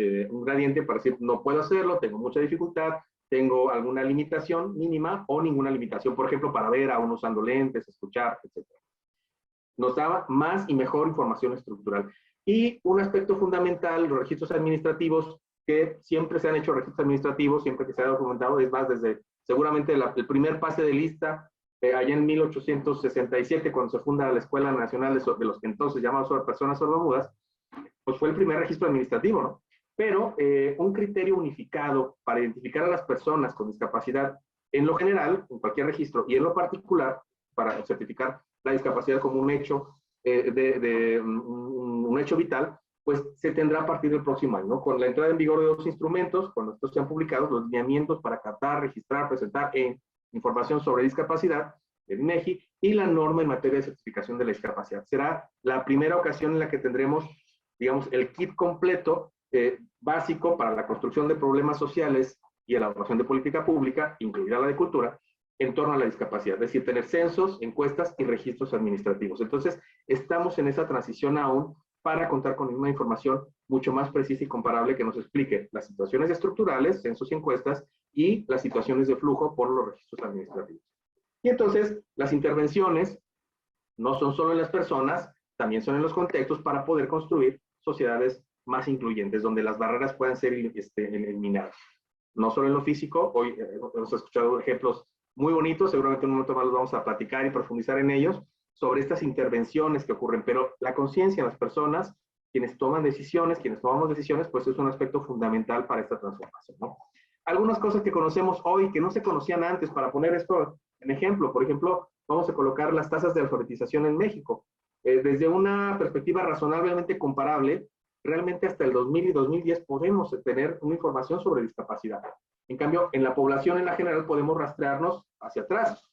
gradiente para decir no puedo hacerlo, tengo mucha dificultad, tengo alguna limitación mínima o ninguna limitación, por ejemplo, para ver, aún usando lentes, escuchar, etc. Nos daba más y mejor información estructural. Y un aspecto fundamental, los registros administrativos, que siempre se han hecho registros administrativos, siempre que se ha documentado, es más, desde seguramente el primer pase de lista, allá en 1867, cuando se funda la Escuela Nacional de los que entonces llamados personas sordomudas, pues fue el primer registro administrativo, ¿no? pero un criterio unificado para identificar a las personas con discapacidad en lo general, en cualquier registro, y en lo particular, para certificar la discapacidad como un hecho, un hecho vital, pues se tendrá a partir del próximo año, ¿no? Con la entrada en vigor de 2 instrumentos, cuando estos sean publicados, los lineamientos para captar, registrar, presentar información sobre discapacidad, el INEGI, y la norma en materia de certificación de la discapacidad. Será la primera ocasión en la que tendremos, digamos, el kit completo básico para la construcción de problemas sociales y elaboración de política pública, incluida la de cultura, en torno a la discapacidad, es decir, tener censos, encuestas y registros administrativos. Entonces, estamos en esa transición aún para contar con una información mucho más precisa y comparable que nos explique las situaciones estructurales, censos y encuestas, y las situaciones de flujo por los registros administrativos. Y entonces, las intervenciones no son solo en las personas, también son en los contextos para poder construir sociedades más incluyentes, donde las barreras puedan ser eliminadas. No solo en lo físico, hoy hemos escuchado ejemplos muy bonitos, seguramente en un momento más los vamos a platicar y profundizar en ellos, sobre estas intervenciones que ocurren, pero la conciencia en las personas, quienes toman decisiones, quienes tomamos decisiones, pues es un aspecto fundamental para esta transformación, ¿no? Algunas cosas que conocemos hoy que no se conocían antes, para poner esto en ejemplo, por ejemplo, vamos a colocar las tasas de alfabetización en México. Desde una perspectiva razonablemente comparable, realmente hasta el 2000 y 2010 podemos tener una información sobre discapacidad. En cambio, en la población en la general podemos rastrearnos hacia atrás.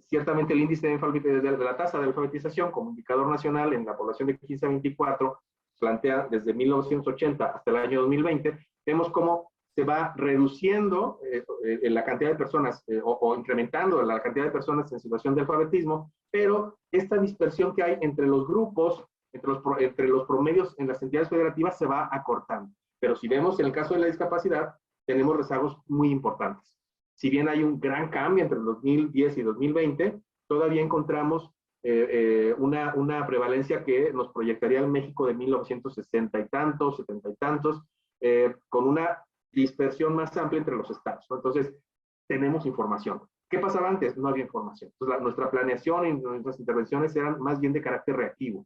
Ciertamente el índice de la tasa de alfabetización como indicador nacional en la población de 15 a 24 plantea desde 1980 hasta el año 2020, vemos cómo se va reduciendo la cantidad de personas o incrementando la cantidad de personas en situación de alfabetismo, pero esta dispersión que hay entre los grupos, entre los promedios en las entidades federativas se va acortando. Pero si vemos en el caso de la discapacidad, tenemos rezagos muy importantes. Si bien hay un gran cambio entre el 2010 y 2020, todavía encontramos una prevalencia que nos proyectaría el México de 1960 y tantos, 70 y tantos, con una dispersión más amplia entre los estados, ¿no? Entonces, tenemos información. ¿Qué pasaba antes? No había información. Entonces, nuestra planeación y nuestras intervenciones eran más bien de carácter reactivo.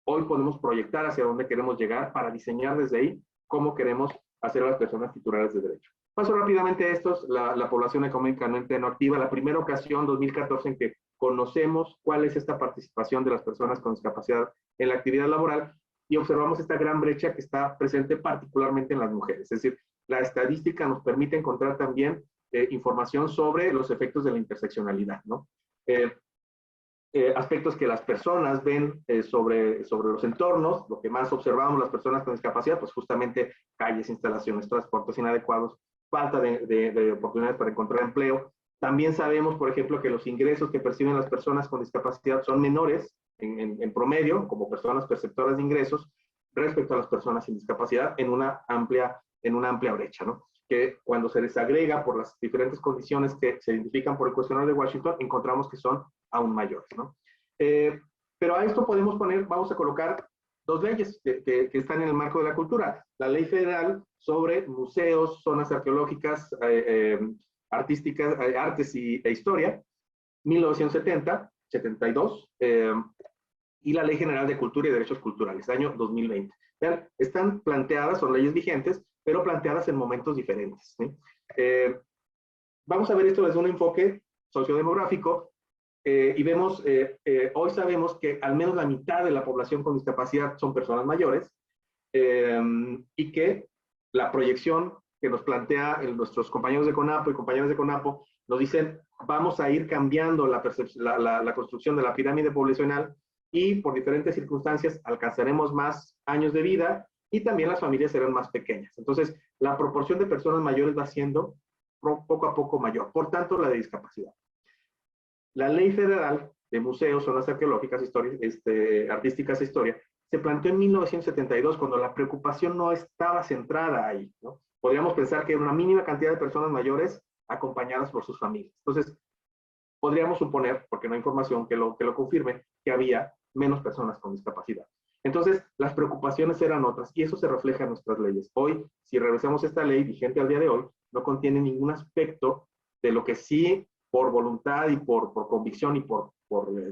Hoy podemos proyectar hacia dónde queremos llegar para diseñar desde ahí cómo queremos hacer a las personas titulares de derecho. Paso rápidamente a estos, la población económicamente no activa. La primera ocasión, 2014, en que conocemos cuál es esta participación de las personas con discapacidad en la actividad laboral y observamos esta gran brecha que está presente particularmente en las mujeres. Es decir, la estadística nos permite encontrar también información sobre los efectos de la interseccionalidad, ¿no? Aspectos que las personas ven sobre los entornos, lo que más observamos las personas con discapacidad, pues justamente calles, instalaciones, transportes inadecuados, falta de oportunidades para encontrar empleo. También sabemos, por ejemplo, que los ingresos que perciben las personas con discapacidad son menores en promedio, como personas perceptoras de ingresos, respecto a las personas sin discapacidad en una amplia brecha, ¿no? Que cuando se les agrega por las diferentes condiciones que se identifican por el cuestionario de Washington, encontramos que son aún mayores, ¿no? Pero a esto vamos a colocar 2 leyes que están en el marco de la cultura. La Ley Federal sobre museos, zonas arqueológicas, artísticas, artes e historia, 1970, 72, y la Ley General de Cultura y Derechos Culturales, año 2020. Vean, están planteadas, son leyes vigentes, pero planteadas en momentos diferentes, ¿sí? Vamos a ver esto desde un enfoque sociodemográfico y vemos, hoy sabemos que al menos la mitad de la población con discapacidad son personas mayores y que la proyección que nos plantea nuestros compañeros de CONAPO y compañeras de CONAPO nos dicen, vamos a ir cambiando la construcción de la pirámide poblacional y por diferentes circunstancias alcanzaremos más años de vida y también las familias serán más pequeñas. Entonces, la proporción de personas mayores va siendo poco a poco mayor. Por tanto, la de discapacidad. La Ley Federal de Museos, Zonas Arqueológicas, Artísticas e Historia, se planteó en 1972 cuando la preocupación no estaba centrada ahí, ¿no? Podríamos pensar que era una mínima cantidad de personas mayores acompañadas por sus familias. Entonces, podríamos suponer, porque no hay información que lo confirme, que había menos personas con discapacidad. Entonces, las preocupaciones eran otras, y eso se refleja en nuestras leyes. Hoy, si revisamos esta ley vigente al día de hoy, no contiene ningún aspecto de lo que sí, por voluntad y por convicción y por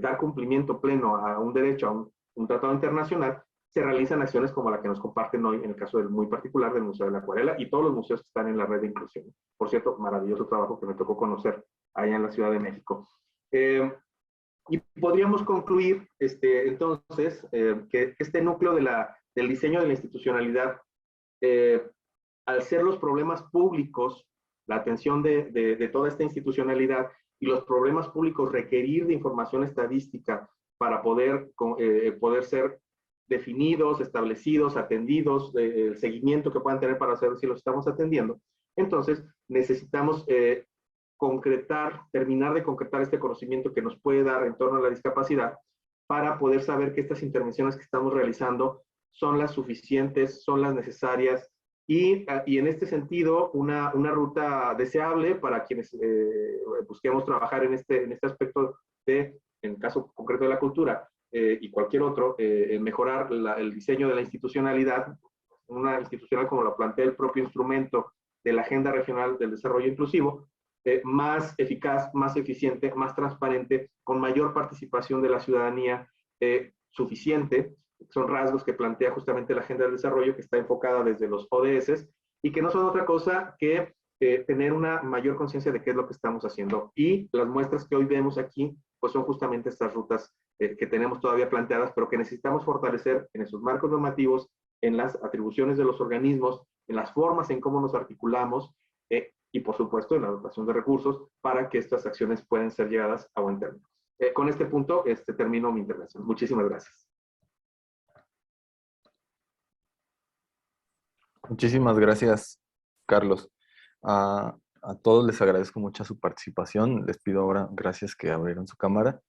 dar cumplimiento pleno a un derecho, a un tratado internacional, se realizan acciones como la que nos comparten hoy en el caso del muy particular del Museo de la Acuarela y todos los museos que están en la red de inclusión. Por cierto, maravilloso trabajo que me tocó conocer allá en la Ciudad de México. Y podríamos concluir entonces que este núcleo del diseño de la institucionalidad, al ser los problemas públicos, la atención de toda esta institucionalidad y los problemas públicos requerir de información estadística para poder ser definidos, establecidos, atendidos, el seguimiento que puedan tener para saber si los estamos atendiendo. Entonces, necesitamos terminar de concretar este conocimiento que nos puede dar en torno a la discapacidad para poder saber que estas intervenciones que estamos realizando son las suficientes, son las necesarias y en este sentido una ruta deseable para quienes busquemos trabajar en este aspecto en el caso concreto de la cultura y cualquier otro, mejorar el diseño de la institucionalidad, una institucional como lo plantea el propio instrumento de la Agenda Regional del Desarrollo Inclusivo, más eficaz, más eficiente, más transparente, con mayor participación de la ciudadanía suficiente. Son rasgos que plantea justamente la Agenda del Desarrollo, que está enfocada desde los ODS y que no son otra cosa que tener una mayor conciencia de qué es lo que estamos haciendo. Y las muestras que hoy vemos aquí, pues son justamente estas rutas que tenemos todavía planteadas, pero que necesitamos fortalecer en esos marcos normativos, en las atribuciones de los organismos, en las formas en cómo nos articulamos, y por supuesto en la dotación de recursos para que estas acciones puedan ser llevadas a buen término. Con este punto termino mi intervención. Muchísimas gracias. Muchísimas gracias, Carlos. A todos les agradezco mucho su participación. Les pido ahora, gracias que abrieron su cámara.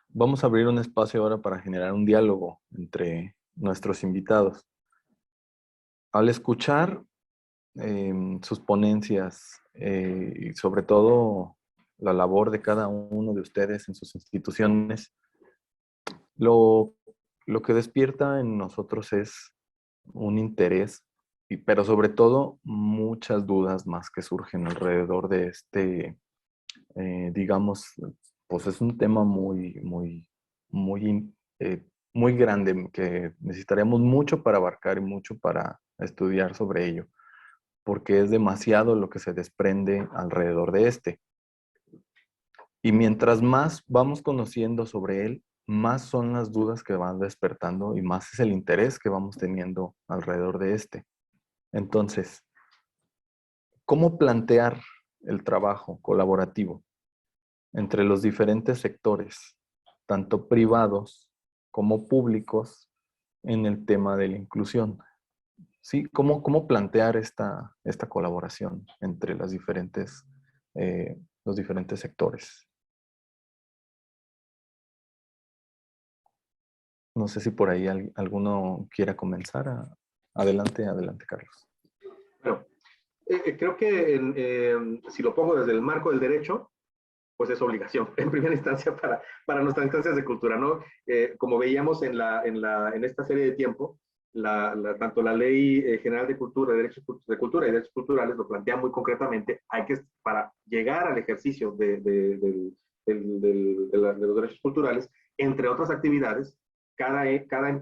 Vamos a abrir un espacio ahora para generar un diálogo entre nuestros invitados. Al escuchar sus ponencias y sobre todo la labor de cada uno de ustedes en sus instituciones, lo que despierta en nosotros es un interés, pero sobre todo muchas dudas más que surgen alrededor de digamos, pues es un tema muy grande que necesitaremos mucho para abarcar y mucho para estudiar sobre ello, porque es demasiado lo que se desprende alrededor de este. Y mientras más vamos conociendo sobre él, más son las dudas que van despertando y más es el interés que vamos teniendo alrededor de este. Entonces, ¿cómo plantear el trabajo colaborativo entre los diferentes sectores, tanto privados como públicos, en el tema de la inclusión? ¿Sí? ¿Cómo plantear esta colaboración entre los diferentes sectores? No sé si por ahí alguno quiera comenzar. Adelante, Carlos. Bueno, creo que si lo pongo desde el marco del derecho, pues es obligación, en primera instancia, para nuestras instancias de cultura, ¿no? Como veíamos en esta serie de tiempo, tanto la Ley General de Cultura, Derechos de Cultura y Derechos Culturales lo plantea muy concretamente, para llegar al ejercicio de los derechos culturales, entre otras actividades, cada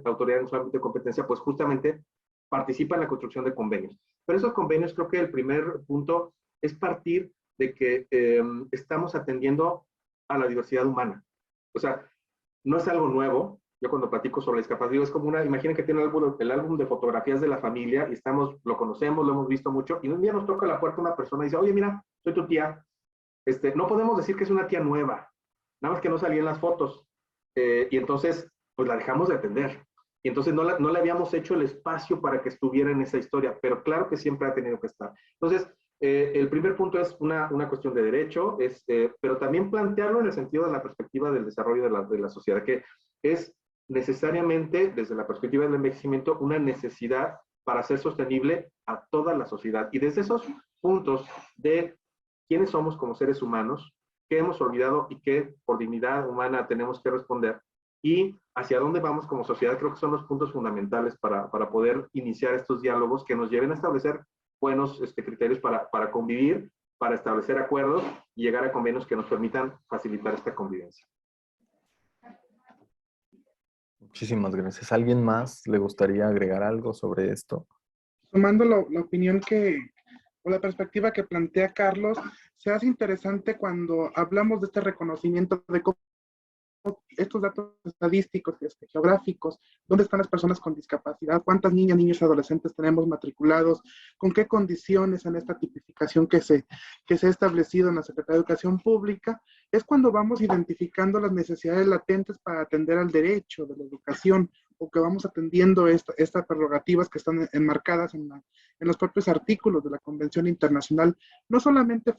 autoridad en su ámbito de competencia, pues justamente participa en la construcción de convenios. Pero esos convenios, creo que el primer punto es partir de que estamos atendiendo a la diversidad humana. O sea, no es algo nuevo. Yo cuando platico sobre la discapacidad es como imaginen que tiene el álbum de fotografías de la familia y lo conocemos, lo hemos visto mucho, y un día nos toca a la puerta una persona y dice, oye, mira, soy tu tía. No podemos decir que es una tía nueva, nada más que no salía en las fotos. Y entonces, pues la dejamos de atender. Y entonces no le habíamos hecho el espacio para que estuviera en esa historia, pero claro que siempre ha tenido que estar. Entonces, el primer punto es una cuestión de derecho, pero también plantearlo en el sentido de la perspectiva del desarrollo de la sociedad, que es necesariamente, desde la perspectiva del envejecimiento, una necesidad para ser sostenible a toda la sociedad. Y desde esos puntos de quiénes somos como seres humanos, qué hemos olvidado y qué por dignidad humana tenemos que responder, y hacia dónde vamos como sociedad, creo que son los puntos fundamentales para poder iniciar estos diálogos que nos lleven a establecer buenos criterios para convivir, para establecer acuerdos y llegar a convenios que nos permitan facilitar esta convivencia. Muchísimas gracias. ¿Alguien más le gustaría agregar algo sobre esto? Tomando la opinión o la perspectiva que plantea Carlos, se hace interesante cuando hablamos de este reconocimiento de cómo estos datos estadísticos, geográficos, dónde están las personas con discapacidad, cuántas niñas, niños y adolescentes tenemos matriculados, con qué condiciones en esta tipificación que se ha establecido en la Secretaría de Educación Pública, es cuando vamos identificando las necesidades latentes para atender al derecho de la educación, o que vamos atendiendo estas prerrogativas que están enmarcadas en los propios artículos de la Convención Internacional. No solamente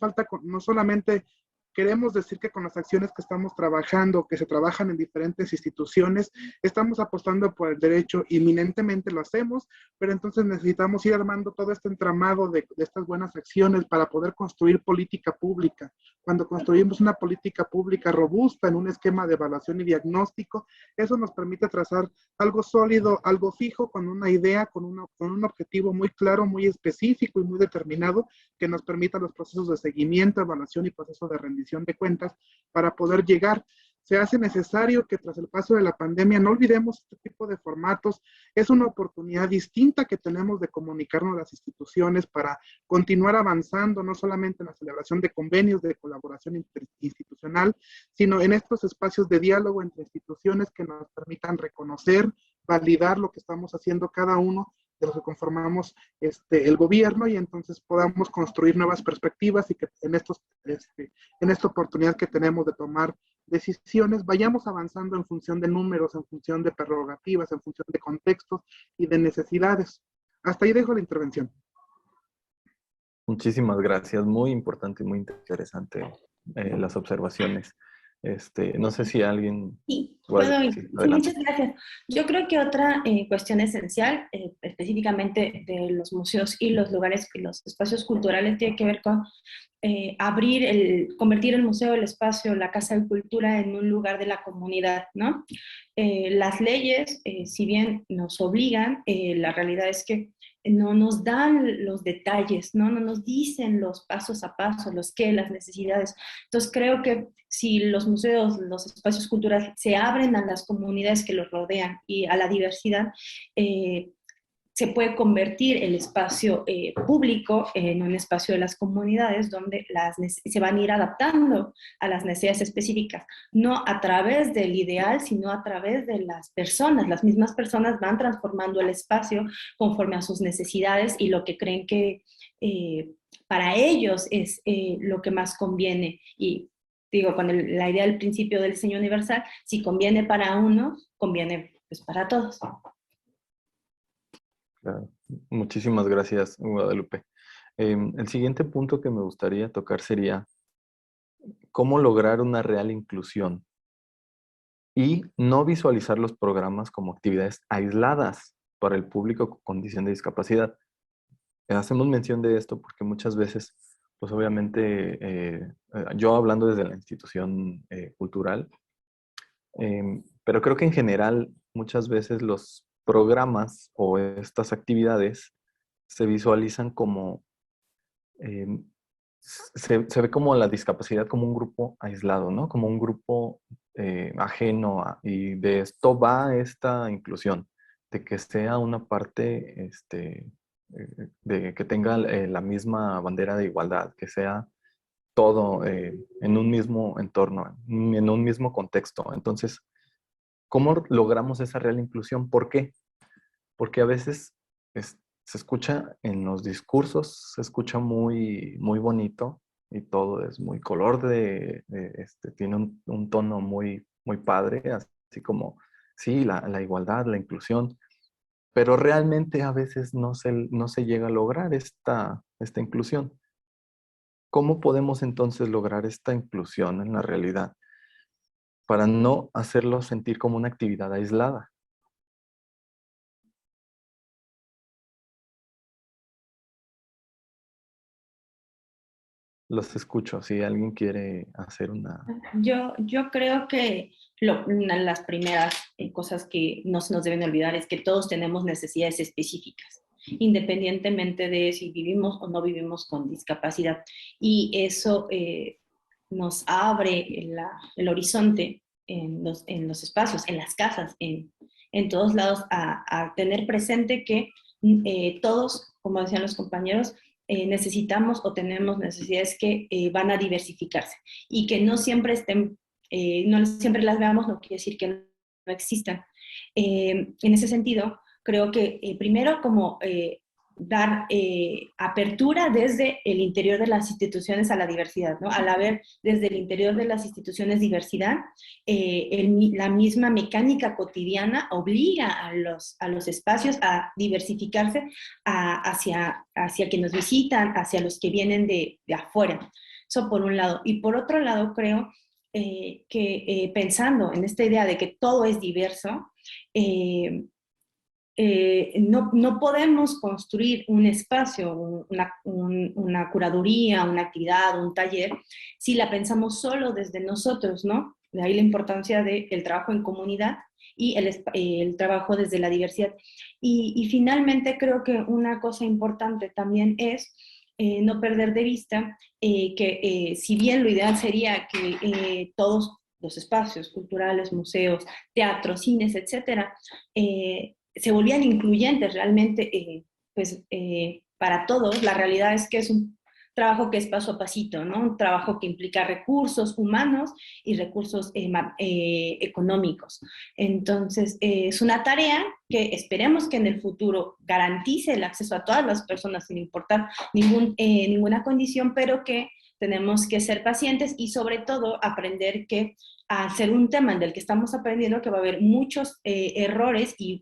queremos decir que con las acciones que estamos trabajando, que se trabajan en diferentes instituciones, estamos apostando por el derecho, inminentemente lo hacemos, pero entonces necesitamos ir armando todo este entramado de estas buenas acciones para poder construir política pública. Cuando construimos una política pública robusta en un esquema de evaluación y diagnóstico, eso nos permite trazar algo sólido, algo fijo, con una idea, con un objetivo muy claro, muy específico y muy determinado, que nos permita los procesos de seguimiento, evaluación y procesos de rendición de cuentas para poder llegar. Se hace necesario que tras el paso de la pandemia no olvidemos este tipo de formatos. Es una oportunidad distinta que tenemos de comunicarnos a las instituciones para continuar avanzando, no solamente en la celebración de convenios de colaboración interinstitucional, sino en estos espacios de diálogo entre instituciones que nos permitan reconocer, validar lo que estamos haciendo cada uno de los que conformamos el gobierno, y entonces podamos construir nuevas perspectivas y que en esta oportunidad que tenemos de tomar decisiones vayamos avanzando en función de números, en función de prerrogativas, en función de contextos y de necesidades. Hasta ahí dejo la intervención. Muchísimas gracias. Muy importante y muy interesante las observaciones. No sé si alguien... Sí, puede... sí, Sí, adelante. muchas gracias. Yo creo que otra cuestión esencial, específicamente de los museos y los lugares y los espacios culturales, tiene que ver con convertir el museo, el espacio, la Casa de Cultura en un lugar de la comunidad, ¿no? Las leyes, si bien nos obligan, la realidad es que no nos dan los detalles, ¿no? No nos dicen los pasos a paso, los qué, las necesidades. Entonces creo que si los museos, los espacios culturales se abren a las comunidades que los rodean y a la diversidad, se puede convertir el espacio público en un espacio de las comunidades donde se van a ir adaptando a las necesidades específicas, no a través del ideal, sino a través de las personas. Las mismas personas van transformando el espacio conforme a sus necesidades y lo que creen que para ellos es lo que más conviene. Y digo, con la idea del principio del diseño universal, si conviene para uno, conviene pues para todos. Claro. Muchísimas gracias, Guadalupe. El siguiente punto que me gustaría tocar sería cómo lograr una real inclusión y no visualizar los programas como actividades aisladas para el público con condición de discapacidad. Hacemos mención de esto porque muchas veces, pues obviamente, yo hablando desde la institución cultural, pero creo que en general muchas veces los programas o estas actividades se visualizan como, se ve como la discapacidad como un grupo aislado, ¿no? Como un grupo ajeno y de esto va esta inclusión, de que sea una parte, de que tenga la misma bandera de igualdad, que sea todo en un mismo entorno, en un mismo contexto. Entonces, ¿cómo logramos esa real inclusión? ¿Por qué? Porque a veces se escucha en los discursos, se escucha muy, muy bonito y todo es muy color tiene un tono muy, muy padre, así como, sí, la igualdad, la inclusión, pero realmente a veces no se llega a lograr esta inclusión. ¿Cómo podemos entonces lograr esta inclusión en la realidad para no hacerlo sentir como una actividad aislada? Los escucho, si alguien quiere hacer una... Yo creo que una de las primeras cosas que no se nos deben olvidar es que todos tenemos necesidades específicas, independientemente de si vivimos o no vivimos con discapacidad. Y eso nos abre el horizonte en los espacios, en las casas, en en todos lados a tener presente que todos, como decían los compañeros, necesitamos o tenemos necesidades que van a diversificarse y que no siempre estén, no siempre las veamos, no quiere decir que no existan. En ese sentido, creo que primero como dar apertura desde el interior de las instituciones a la diversidad, ¿no? Al haber desde el interior de las instituciones diversidad, la misma mecánica cotidiana obliga a los espacios a diversificarse hacia quienes nos visitan, hacia los que vienen de afuera. Eso por un lado. Y por otro lado, creo que pensando en esta idea de que todo es diverso, no podemos construir un espacio, una curaduría, una actividad, un taller, si la pensamos solo desde nosotros, ¿no? De ahí la importancia del trabajo en comunidad y el trabajo desde la diversidad. Y finalmente creo que una cosa importante también es no perder de vista que si bien lo ideal sería que todos los espacios culturales, museos, teatros, cines, etcétera, se volvían incluyentes realmente para todos. La realidad es que es un trabajo que es paso a pasito, ¿no? Un trabajo que implica recursos humanos y recursos económicos. Entonces, es una tarea que esperemos que en el futuro garantice el acceso a todas las personas sin importar ninguna condición, pero que tenemos que ser pacientes y sobre todo aprender que al ser un tema del que estamos aprendiendo, que va a haber muchos errores y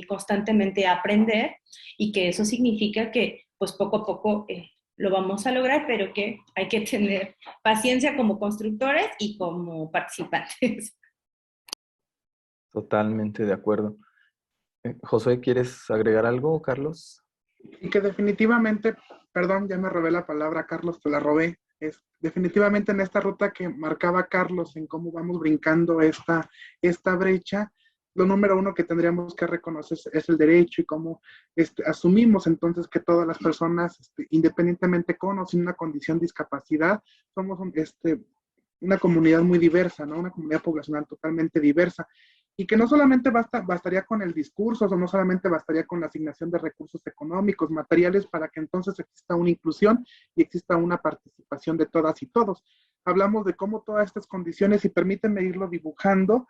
constantemente aprender, y que eso significa que pues poco a poco lo vamos a lograr, pero que hay que tener paciencia como constructores y como participantes. Totalmente de acuerdo. Josué, ¿quieres agregar algo, Carlos? Y que definitivamente, perdón, ya me robé la palabra, Carlos, te la robé. Definitivamente en esta ruta que marcaba Carlos, en cómo vamos brincando esta brecha, lo número uno que tendríamos que reconocer es el derecho y cómo asumimos entonces que todas las personas, independientemente con o sin una condición de discapacidad, somos una comunidad muy diversa, ¿no? Una comunidad poblacional totalmente diversa. Y que no solamente bastaría con el discurso, o no solamente bastaría con la asignación de recursos económicos, materiales, para que entonces exista una inclusión y exista una participación de todas y todos. Hablamos de cómo todas estas condiciones, y permítanme irlo dibujando,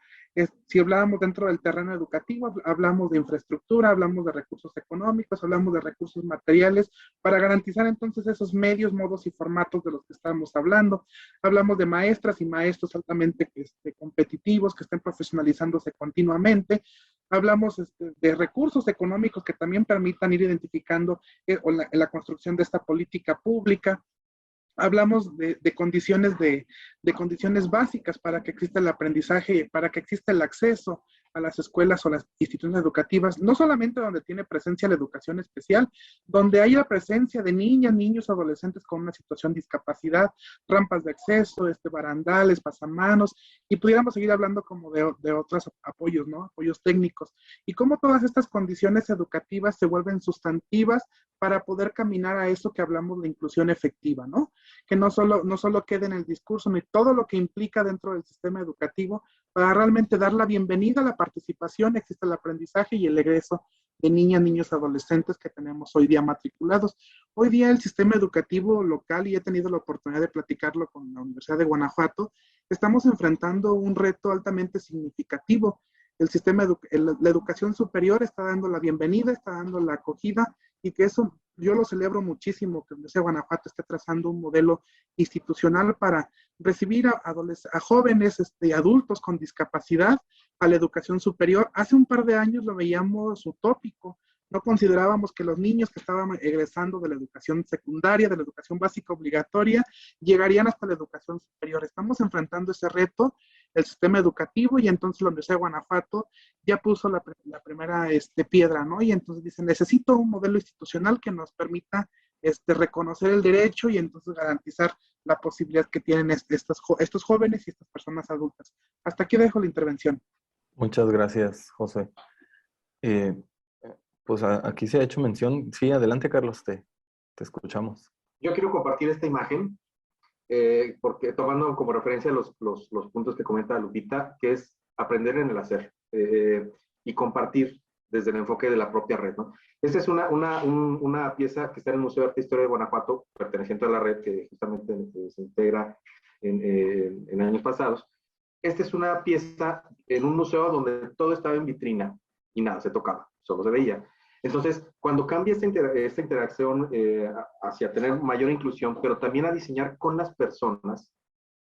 si hablábamos dentro del terreno educativo, hablamos de infraestructura, hablamos de recursos económicos, hablamos de recursos materiales, para garantizar entonces esos medios, modos y formatos de los que estamos hablando. Hablamos de maestras y maestros altamente competitivos, que estén profesionalizándose continuamente. Hablamos de recursos económicos que también permitan ir identificando la construcción de esta política pública. Hablamos de condiciones básicas para que exista el aprendizaje, para que exista el acceso a las escuelas o las instituciones educativas, no solamente donde tiene presencia la educación especial, donde hay la presencia de niñas, niños, adolescentes con una situación de discapacidad, rampas de acceso, barandales, pasamanos, y pudiéramos seguir hablando como de otros apoyos, ¿no? Apoyos técnicos, y cómo todas estas condiciones educativas se vuelven sustantivas para poder caminar a eso que hablamos de inclusión efectiva, ¿no? Que no solo quede en el discurso, ni todo lo que implica dentro del sistema educativo, para realmente dar la bienvenida a la participación, existe el aprendizaje y el egreso de niñas, niños, adolescentes que tenemos hoy día matriculados. Hoy día el sistema educativo local, y he tenido la oportunidad de platicarlo con la Universidad de Guanajuato, estamos enfrentando un reto altamente significativo. El sistema, la educación superior está dando la bienvenida, está dando la acogida, y que eso yo lo celebro muchísimo, que la Universidad de Guanajuato esté trazando un modelo institucional para recibir a jóvenes y adultos con discapacidad a la educación superior. Hace un par de años lo veíamos utópico. No considerábamos que los niños que estaban egresando de la educación secundaria, de la educación básica obligatoria, llegarían hasta la educación superior. Estamos enfrentando ese reto, el sistema educativo, y entonces la Universidad de Guanajuato ya puso la primera piedra, ¿no? Y entonces dice, necesito un modelo institucional que nos permita reconocer el derecho y entonces garantizar la posibilidad que tienen estos jóvenes y estas personas adultas. Hasta aquí dejo la intervención. Muchas gracias, José. Pues aquí se ha hecho mención. Sí, adelante, Carlos, te escuchamos. Yo quiero compartir esta imagen, porque tomando como referencia los puntos que comenta Lupita, que es aprender en el hacer. y compartir desde el enfoque de la propia red, ¿no? Esta es una pieza que está en el Museo de Arte e Historia de Guanajuato, perteneciente a la red que justamente se integra en años pasados. Esta es una pieza en un museo donde todo estaba en vitrina y nada se tocaba, solo se veía. Entonces, cuando cambia esta interacción hacia tener mayor inclusión, pero también a diseñar con las personas,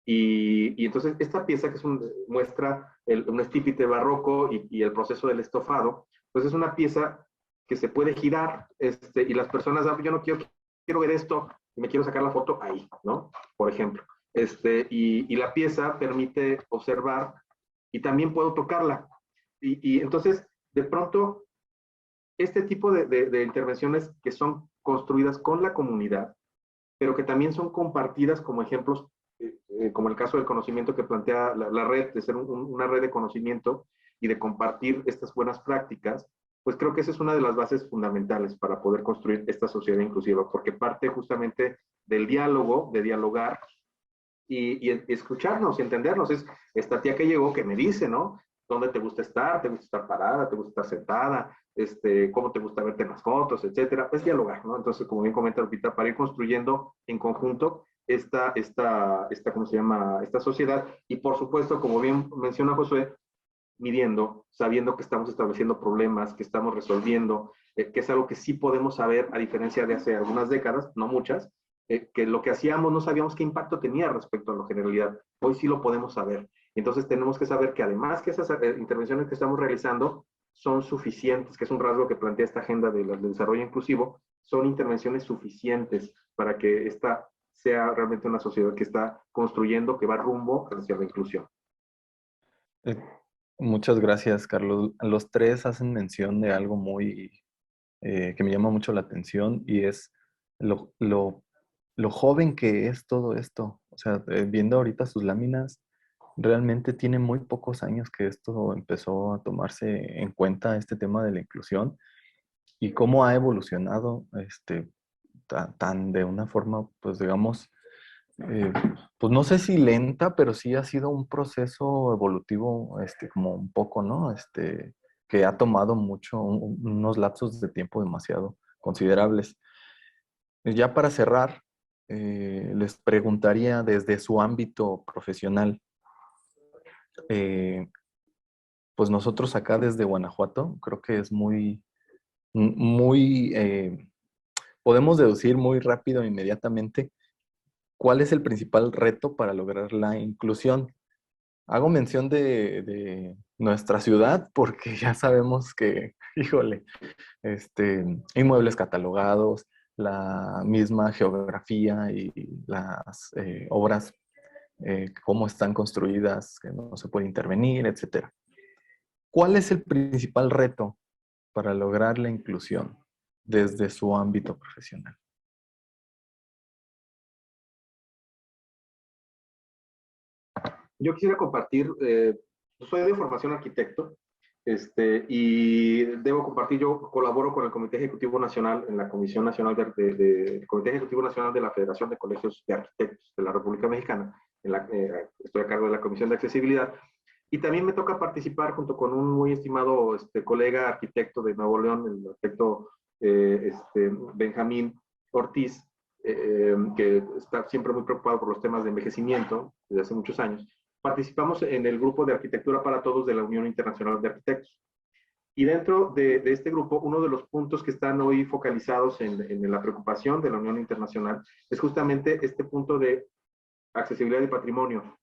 y entonces esta pieza que muestra un estípite barroco y el proceso del estofado, pues es una pieza que se puede girar y las personas, yo no quiero ver esto y me quiero sacar la foto ahí, ¿no? Por ejemplo. Y la pieza permite observar y también puedo tocarla. Y entonces, de pronto, este tipo de intervenciones que son construidas con la comunidad, pero que también son compartidas como ejemplos, como el caso del conocimiento que plantea la red, de ser una red de conocimiento y de compartir estas buenas prácticas, pues creo que esa es una de las bases fundamentales para poder construir esta sociedad inclusiva, porque parte justamente del diálogo, de dialogar y escucharnos y entendernos. Es esta tía que llegó que me dice, ¿no? ¿Dónde te gusta estar? ¿Te gusta estar parada? ¿Te gusta estar sentada? ¿Cómo te gusta verte en las fotos? Etcétera. Es dialogar, ¿no? Entonces, como bien comenta Lupita, para ir construyendo en conjunto ¿cómo se llama? Esta sociedad. Y por supuesto, como bien menciona Josué, midiendo, sabiendo que estamos estableciendo problemas, que estamos resolviendo, que es algo que sí podemos saber, a diferencia de hace algunas décadas, no muchas, que lo que hacíamos no sabíamos qué impacto tenía respecto a la generalidad. Hoy sí lo podemos saber. Entonces tenemos que saber que además que esas intervenciones que estamos realizando son suficientes, que es un rasgo que plantea esta agenda del desarrollo inclusivo, son intervenciones suficientes para que esta sea realmente una sociedad que está construyendo, que va rumbo hacia la inclusión. Muchas gracias, Carlos. Los tres hacen mención de algo que me llama mucho la atención y es lo joven que es todo esto. O sea, viendo ahorita sus láminas, realmente tiene muy pocos años que esto empezó a tomarse en cuenta, este tema de la inclusión, y cómo ha evolucionado tan de una forma, pues digamos, pues no sé si lenta, pero sí ha sido un proceso evolutivo, como un poco, ¿no? Que ha tomado unos lapsos de tiempo demasiado considerables. Ya para cerrar, les preguntaría desde su ámbito profesional, pues nosotros acá desde Guanajuato, creo que es podemos deducir muy rápido e inmediatamente cuál es el principal reto para lograr la inclusión. Hago mención de nuestra ciudad porque ya sabemos que, híjole, inmuebles catalogados, la misma geografía y las obras, cómo están construidas, que no se puede intervenir, etc. ¿Cuál es el principal reto para lograr la inclusión desde su ámbito profesional? Yo quisiera compartir, soy de formación arquitecto, y debo compartir, yo colaboro con el Comité Ejecutivo Nacional en la Comisión Nacional Comité Ejecutivo Nacional de la Federación de Colegios de Arquitectos de la República Mexicana. Estoy a cargo de la Comisión de Accesibilidad. Y también me toca participar junto con un muy estimado colega arquitecto de Nuevo León, el arquitecto Benjamín Ortiz, que está siempre muy preocupado por los temas de envejecimiento desde hace muchos años. Participamos en el grupo de Arquitectura para Todos de la Unión Internacional de Arquitectos. Y dentro de este grupo, uno de los puntos que están hoy focalizados en la preocupación de la Unión Internacional es justamente este punto de accesibilidad y patrimonio.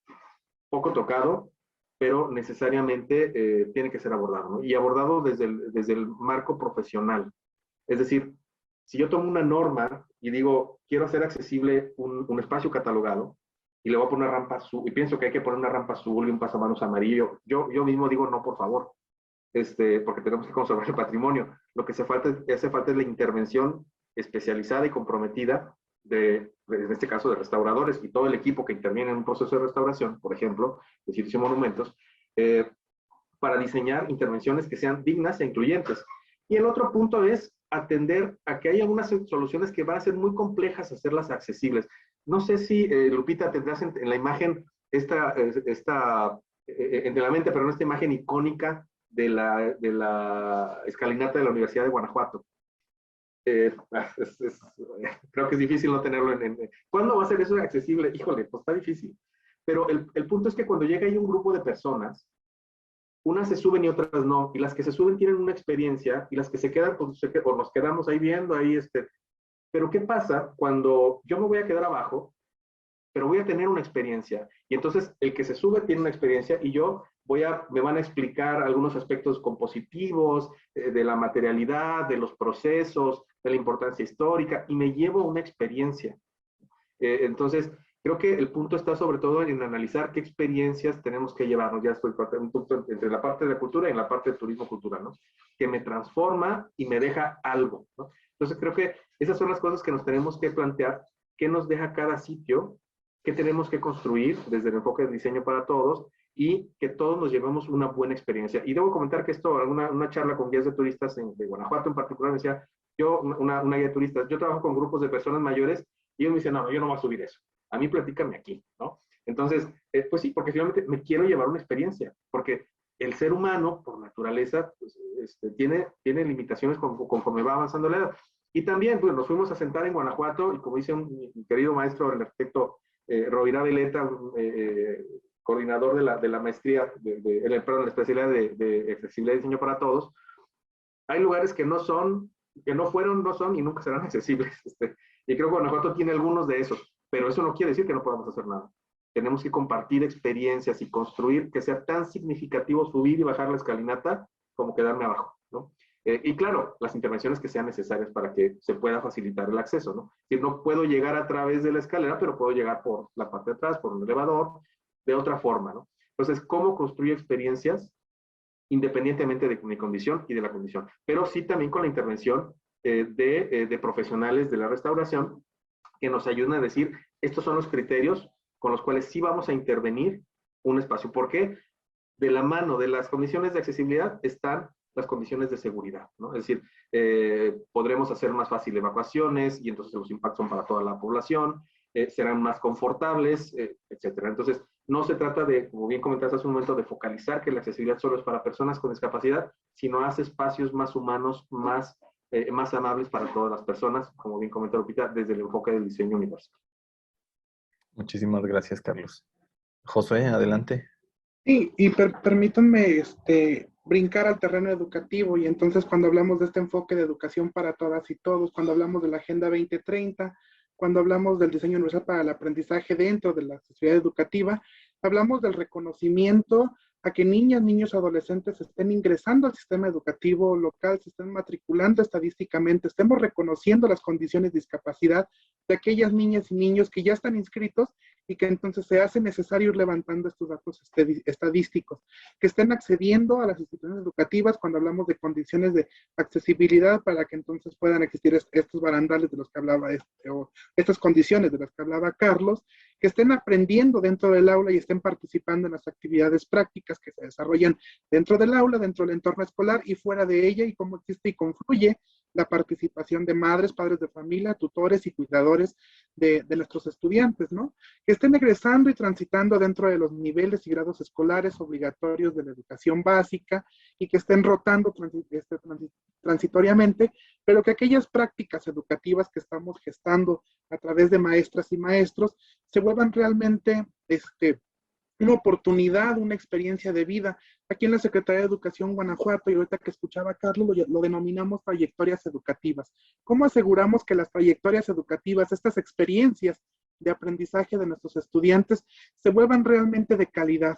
Poco tocado, pero necesariamente tiene que ser abordado, ¿no? Y abordado desde el marco profesional. Es decir, si yo tomo una norma y digo, quiero hacer accesible un espacio catalogado, y le voy a poner una rampa azul, y pienso que hay que poner una rampa azul y un pasamanos amarillo, yo mismo digo, no, por favor, porque tenemos que conservar el patrimonio. Lo que hace falta es la intervención especializada y comprometida en este caso, de restauradores y todo el equipo que interviene en un proceso de restauración, por ejemplo, de sitios y monumentos, para diseñar intervenciones que sean dignas e incluyentes. Y el otro punto es atender a que hay algunas soluciones que van a ser muy complejas hacerlas accesibles. No sé si, Lupita, tendrás en la imagen entre la mente, pero en esta imagen icónica de la escalinata de la Universidad de Guanajuato. Creo que es difícil no tenerlo ¿Cuándo va a ser eso accesible? Híjole, pues está difícil. Pero el punto es que cuando llega ahí un grupo de personas, unas se suben y otras no, y las que se suben tienen una experiencia, y las que se quedan, pues nos quedamos ahí viendo, pero ¿qué pasa cuando yo me voy a quedar abajo, pero voy a tener una experiencia? Y entonces el que se sube tiene una experiencia, y yo me van a explicar algunos aspectos compositivos, de la materialidad, de los procesos, de la importancia histórica, y me llevo una experiencia. Entonces, creo que el punto está sobre todo en analizar qué experiencias tenemos que llevarnos. Ya estoy un punto entre la parte de la cultura y en la parte de turismo cultural, ¿no? Que me transforma y me deja algo, ¿no? Entonces creo que esas son las cosas que nos tenemos que plantear, qué nos deja cada sitio, qué tenemos que construir desde el enfoque de diseño para todos, y que todos nos llevemos una buena experiencia. Y debo comentar que esto, una charla con guías de turistas de Guanajuato en particular, me decía, una guía de turistas, yo trabajo con grupos de personas mayores, y ellos me dicen, no, yo no voy a subir eso. A mí platícame aquí, ¿no? Entonces, pues sí, porque finalmente me quiero llevar una experiencia, porque el ser humano, por naturaleza, pues, tiene limitaciones conforme va avanzando la edad. Y también, pues, nos fuimos a sentar en Guanajuato, y como dice mi querido maestro, el arquitecto Rovira Veleta, coordinador de la maestría, perdón, la especialidad de accesibilidad y diseño para todos, hay lugares que no son y nunca serán accesibles. Y creo que Guanajuato tiene algunos de esos, pero eso no quiere decir que no podamos hacer nada. Tenemos que compartir experiencias y construir que sea tan significativo subir y bajar la escalinata como quedarme abajo, ¿no? Y claro, las intervenciones que sean necesarias para que se pueda facilitar el acceso, ¿no? Es decir, no puedo llegar a través de la escalera, pero puedo llegar por la parte de atrás, por un elevador, de otra forma, ¿no? Entonces, ¿cómo construir experiencias independientemente de mi condición y de la condición? Pero sí también con la intervención de profesionales de la restauración que nos ayuden a decir, estos son los criterios con los cuales sí vamos a intervenir un espacio. ¿Por qué? De la mano de las condiciones de accesibilidad están las condiciones de seguridad, ¿no? Es decir, podremos hacer más fácil evacuaciones, y entonces los impactos son para toda la población, serán más confortables, etcétera. Entonces, no se trata de, como bien comentaste hace un momento, de focalizar que la accesibilidad solo es para personas con discapacidad, sino hace espacios más humanos, más amables para todas las personas, como bien comentó Lupita, desde el enfoque del diseño universal. Muchísimas gracias, Carlos. Josué, adelante. Sí, y permítanme brincar al terreno educativo, y entonces cuando hablamos de este enfoque de educación para todas y todos, cuando hablamos de la Agenda 2030, cuando hablamos del diseño universal para el aprendizaje dentro de la sociedad educativa, hablamos del reconocimiento a que niñas, niños, adolescentes estén ingresando al sistema educativo local, se estén matriculando estadísticamente, estemos reconociendo las condiciones de discapacidad de aquellas niñas y niños que ya están inscritos, y que entonces se hace necesario ir levantando estos datos estadísticos, que estén accediendo a las instituciones educativas cuando hablamos de condiciones de accesibilidad para que entonces puedan existir estos barandales de los que hablaba o estas condiciones de las que hablaba Carlos, que estén aprendiendo dentro del aula y estén participando en las actividades prácticas que se desarrollan dentro del aula, dentro del entorno escolar y fuera de ella, y cómo existe y confluye la participación de madres, padres de familia, tutores y cuidadores de nuestros estudiantes, ¿no? Que estén egresando y transitando dentro de los niveles y grados escolares obligatorios de la educación básica, y que estén rotando transitoriamente, pero que aquellas prácticas educativas que estamos gestando a través de maestras y maestros se vuelvan realmente una oportunidad, una experiencia de vida. Aquí en la Secretaría de Educación Guanajuato, y ahorita que escuchaba a Carlos, lo denominamos trayectorias educativas. ¿Cómo aseguramos que las trayectorias educativas, estas experiencias de aprendizaje de nuestros estudiantes, se vuelvan realmente de calidad?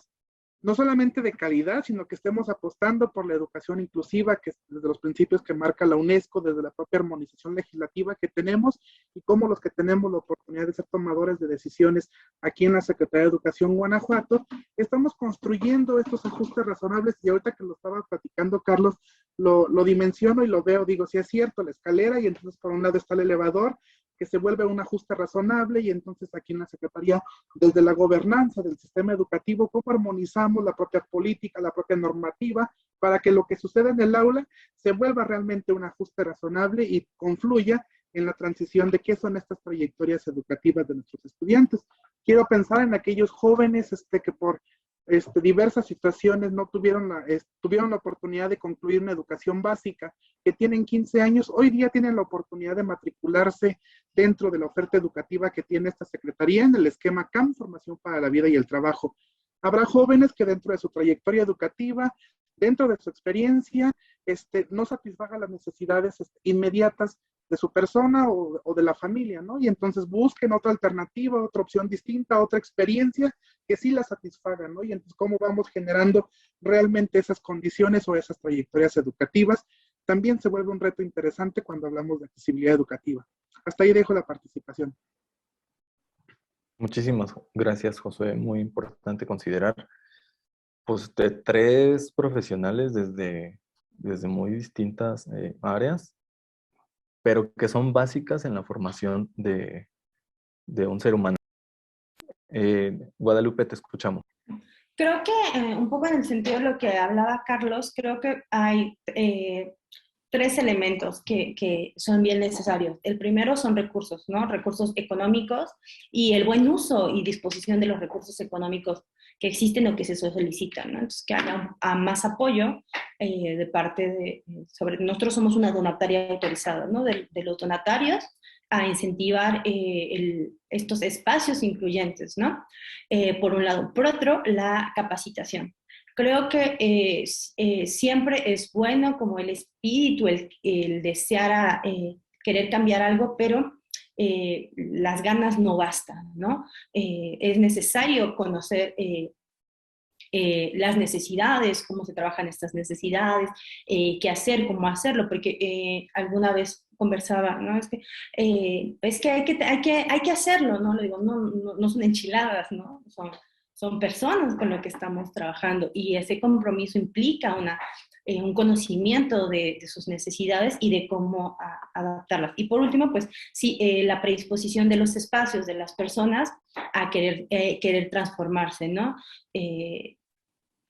No solamente de calidad, sino que estemos apostando por la educación inclusiva, que es desde los principios que marca la UNESCO, desde la propia armonización legislativa que tenemos, y como los que tenemos la oportunidad de ser tomadores de decisiones aquí en la Secretaría de Educación Guanajuato, estamos construyendo estos ajustes razonables. Y ahorita que lo estaba platicando Carlos, lo dimensiono y lo veo, digo, sí es cierto, la escalera, y entonces por un lado está el elevador, que se vuelve un ajuste razonable, y entonces aquí en la Secretaría, desde la gobernanza del sistema educativo, cómo armonizamos la propia política, la propia normativa, para que lo que suceda en el aula se vuelva realmente un ajuste razonable y confluya en la transición de qué son estas trayectorias educativas de nuestros estudiantes. Quiero pensar en aquellos jóvenes que por diversas situaciones no tuvieron la oportunidad de concluir una educación básica, que tienen 15 años, hoy día tienen la oportunidad de matricularse dentro de la oferta educativa que tiene esta Secretaría en el esquema CAM, Formación para la Vida y el Trabajo. Habrá jóvenes que dentro de su trayectoria educativa, dentro de su experiencia, no satisfagan las necesidades inmediatas de su persona o de la familia, ¿no? Y entonces busquen otra alternativa, otra opción distinta, otra experiencia que sí la satisfaga, ¿no? Y entonces cómo vamos generando realmente esas condiciones o esas trayectorias educativas, también se vuelve un reto interesante cuando hablamos de accesibilidad educativa. Hasta ahí dejo la participación. Muchísimas gracias, Josué. Muy importante considerar, pues, de tres profesionales desde muy distintas áreas, pero que son básicas en la formación de un ser humano. Guadalupe, te escuchamos. Creo que un poco en el sentido de lo que hablaba Carlos, creo que hay tres elementos que son bien necesarios. El primero son recursos, ¿no? Recursos económicos y el buen uso y disposición de los recursos económicos que existen o que se solicitan, ¿no? Entonces, que haya más apoyo de parte de, nosotros somos una donataria autorizada, ¿no? De los donatarios a incentivar estos espacios incluyentes, ¿no? Por un lado. Por otro, la capacitación. Creo que siempre es bueno como el espíritu, el desear querer cambiar algo, pero las ganas no bastan, ¿no? Es necesario conocer las necesidades, cómo se trabajan estas necesidades, qué hacer, cómo hacerlo, porque alguna vez conversaba, ¿no? Es que hay que hacerlo, ¿no? Le digo, no son enchiladas, ¿no? Son personas con lo que estamos trabajando y ese compromiso implica un conocimiento de sus necesidades y de cómo adaptarlas. Y por último, pues sí, la predisposición de los espacios, de las personas a querer transformarse, ¿no?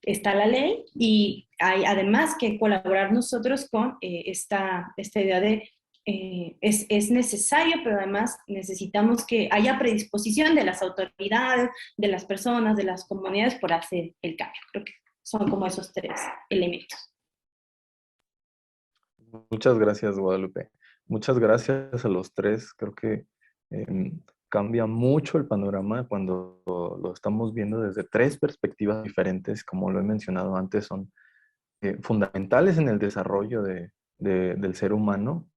Está la ley y hay además que colaborar nosotros con esta idea de es necesario, pero además necesitamos que haya predisposición de las autoridades, de las personas, de las comunidades por hacer el cambio. Creo que son como esos tres elementos. Muchas gracias, Guadalupe. Muchas gracias a los tres. Creo que cambia mucho el panorama cuando lo estamos viendo desde tres perspectivas diferentes. Como lo he mencionado antes, son fundamentales en el desarrollo del ser humano.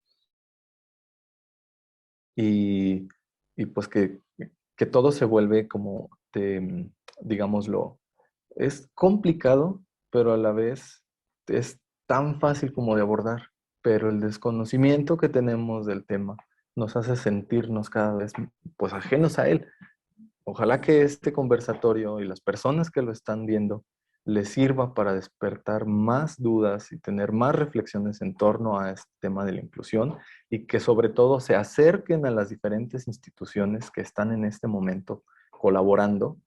Y pues que todo se vuelve como, digámoslo, es complicado, pero a la vez es tan fácil como de abordar. Pero el desconocimiento que tenemos del tema nos hace sentirnos cada vez pues ajenos a él. Ojalá que este conversatorio y las personas que lo están viendo les sirva para despertar más dudas y tener más reflexiones en torno a este tema de la inclusión y que sobre todo se acerquen a las diferentes instituciones que están en este momento colaborando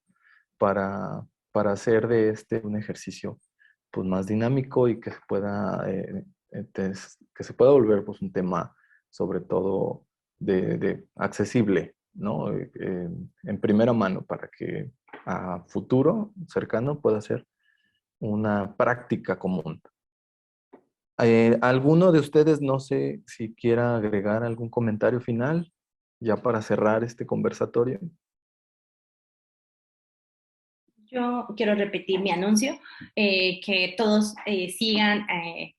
para hacer de un ejercicio pues, más dinámico y que se pueda, volver pues, un tema sobre todo de accesible, ¿no? En primera mano para que a futuro cercano pueda ser una práctica común. ¿Alguno de ustedes, no sé si quiera agregar algún comentario final ya para cerrar este conversatorio? Yo quiero repetir mi anuncio, que todos sigan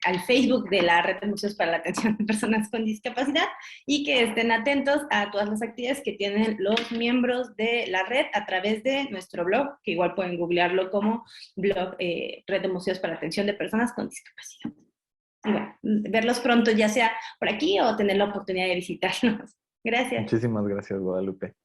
al Facebook de la Red de Museos para la Atención de Personas con Discapacidad y que estén atentos a todas las actividades que tienen los miembros de la red a través de nuestro blog, que igual pueden googlearlo como blog Red de Museos para la Atención de Personas con Discapacidad. Y bueno, verlos pronto, ya sea por aquí o tener la oportunidad de visitarlos. Gracias. Muchísimas gracias, Guadalupe.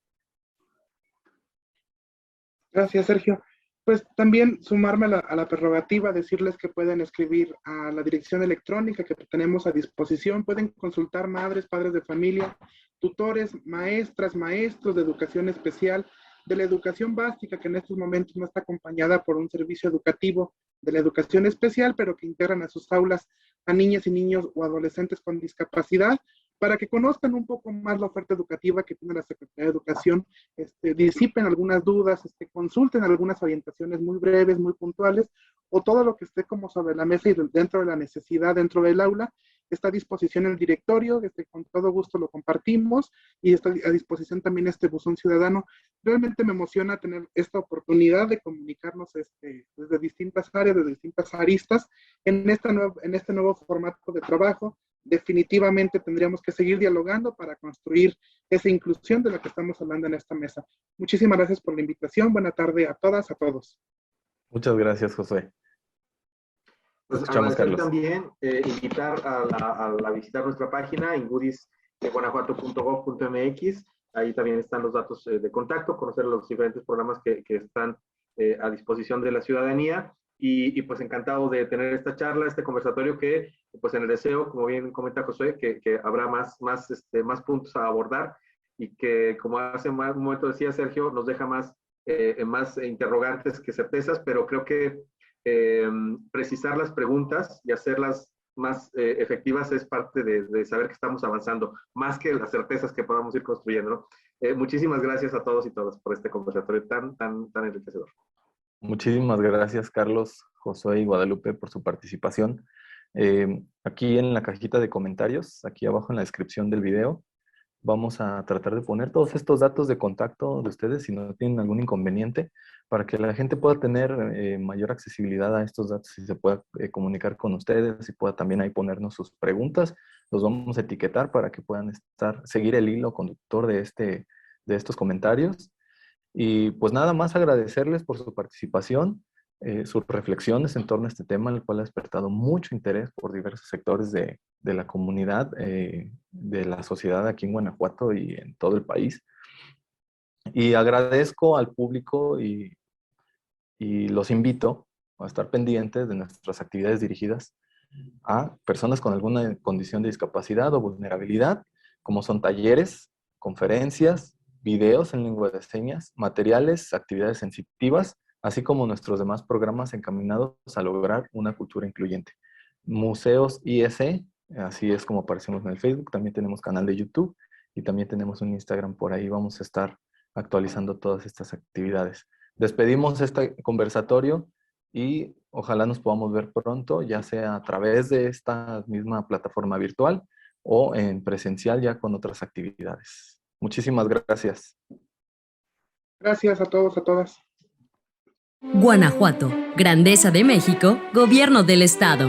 Gracias, Sergio. Pues también sumarme a la prerrogativa, decirles que pueden escribir a la dirección electrónica que tenemos a disposición, pueden consultar madres, padres de familia, tutores, maestras, maestros de educación especial, de la educación básica que en estos momentos no está acompañada por un servicio educativo de la educación especial, pero que integran a sus aulas a niñas y niños o adolescentes con discapacidad, para que conozcan un poco más la oferta educativa que tiene la Secretaría de Educación, disipen algunas dudas, consulten algunas orientaciones muy breves, muy puntuales, o todo lo que esté como sobre la mesa y dentro de la necesidad, dentro del aula, está a disposición el directorio, con todo gusto lo compartimos, y está a disposición también este buzón ciudadano. Realmente me emociona tener esta oportunidad de comunicarnos desde distintas áreas, desde distintas aristas, en este nuevo formato de trabajo. Definitivamente tendríamos que seguir dialogando para construir esa inclusión de la que estamos hablando en esta mesa. Muchísimas gracias por la invitación. Buena tarde a todas, a todos. Muchas gracias, José. Pues Escuchamos, agradecer Carlos. también, visitar a visitar nuestra página ingudis.guanajuato.gov.mx. Ahí también están los datos de contacto, conocer los diferentes programas que están a disposición de la ciudadanía. Y pues encantado de tener esta charla, este conversatorio que, pues en el deseo, como bien comenta José, que habrá más puntos a abordar y que, como hace un momento decía Sergio, nos deja más interrogantes que certezas, pero creo que precisar las preguntas y hacerlas más efectivas es parte de saber que estamos avanzando, más que las certezas que podamos ir construyendo, ¿no? Muchísimas gracias a todos y todas por este conversatorio tan enriquecedor. Muchísimas gracias, Carlos, Josué y Guadalupe, por su participación. Aquí en la cajita de comentarios, aquí abajo en la descripción del video, vamos a tratar de poner todos estos datos de contacto de ustedes si no tienen algún inconveniente, para que la gente pueda tener mayor accesibilidad a estos datos y se pueda comunicar con ustedes y pueda también ahí ponernos sus preguntas. Los vamos a etiquetar para que puedan seguir el hilo conductor de estos comentarios. Y pues nada más agradecerles por su participación, sus reflexiones en torno a este tema, el cual ha despertado mucho interés por diversos sectores de la comunidad, de la sociedad aquí en Guanajuato y en todo el país. Y agradezco al público y los invito a estar pendientes de nuestras actividades dirigidas a personas con alguna condición de discapacidad o vulnerabilidad, como son talleres, conferencias, videos en lengua de señas, materiales, actividades sensitivas, así como nuestros demás programas encaminados a lograr una cultura incluyente. Museos IS, así es como aparecemos en el Facebook, también tenemos canal de YouTube y también tenemos un Instagram por ahí. Vamos a estar actualizando todas estas actividades. Despedimos este conversatorio y ojalá nos podamos ver pronto, ya sea a través de esta misma plataforma virtual o en presencial ya con otras actividades. Muchísimas gracias. Gracias a todos, a todas. Guanajuato, Grandeza de México, Gobierno del Estado.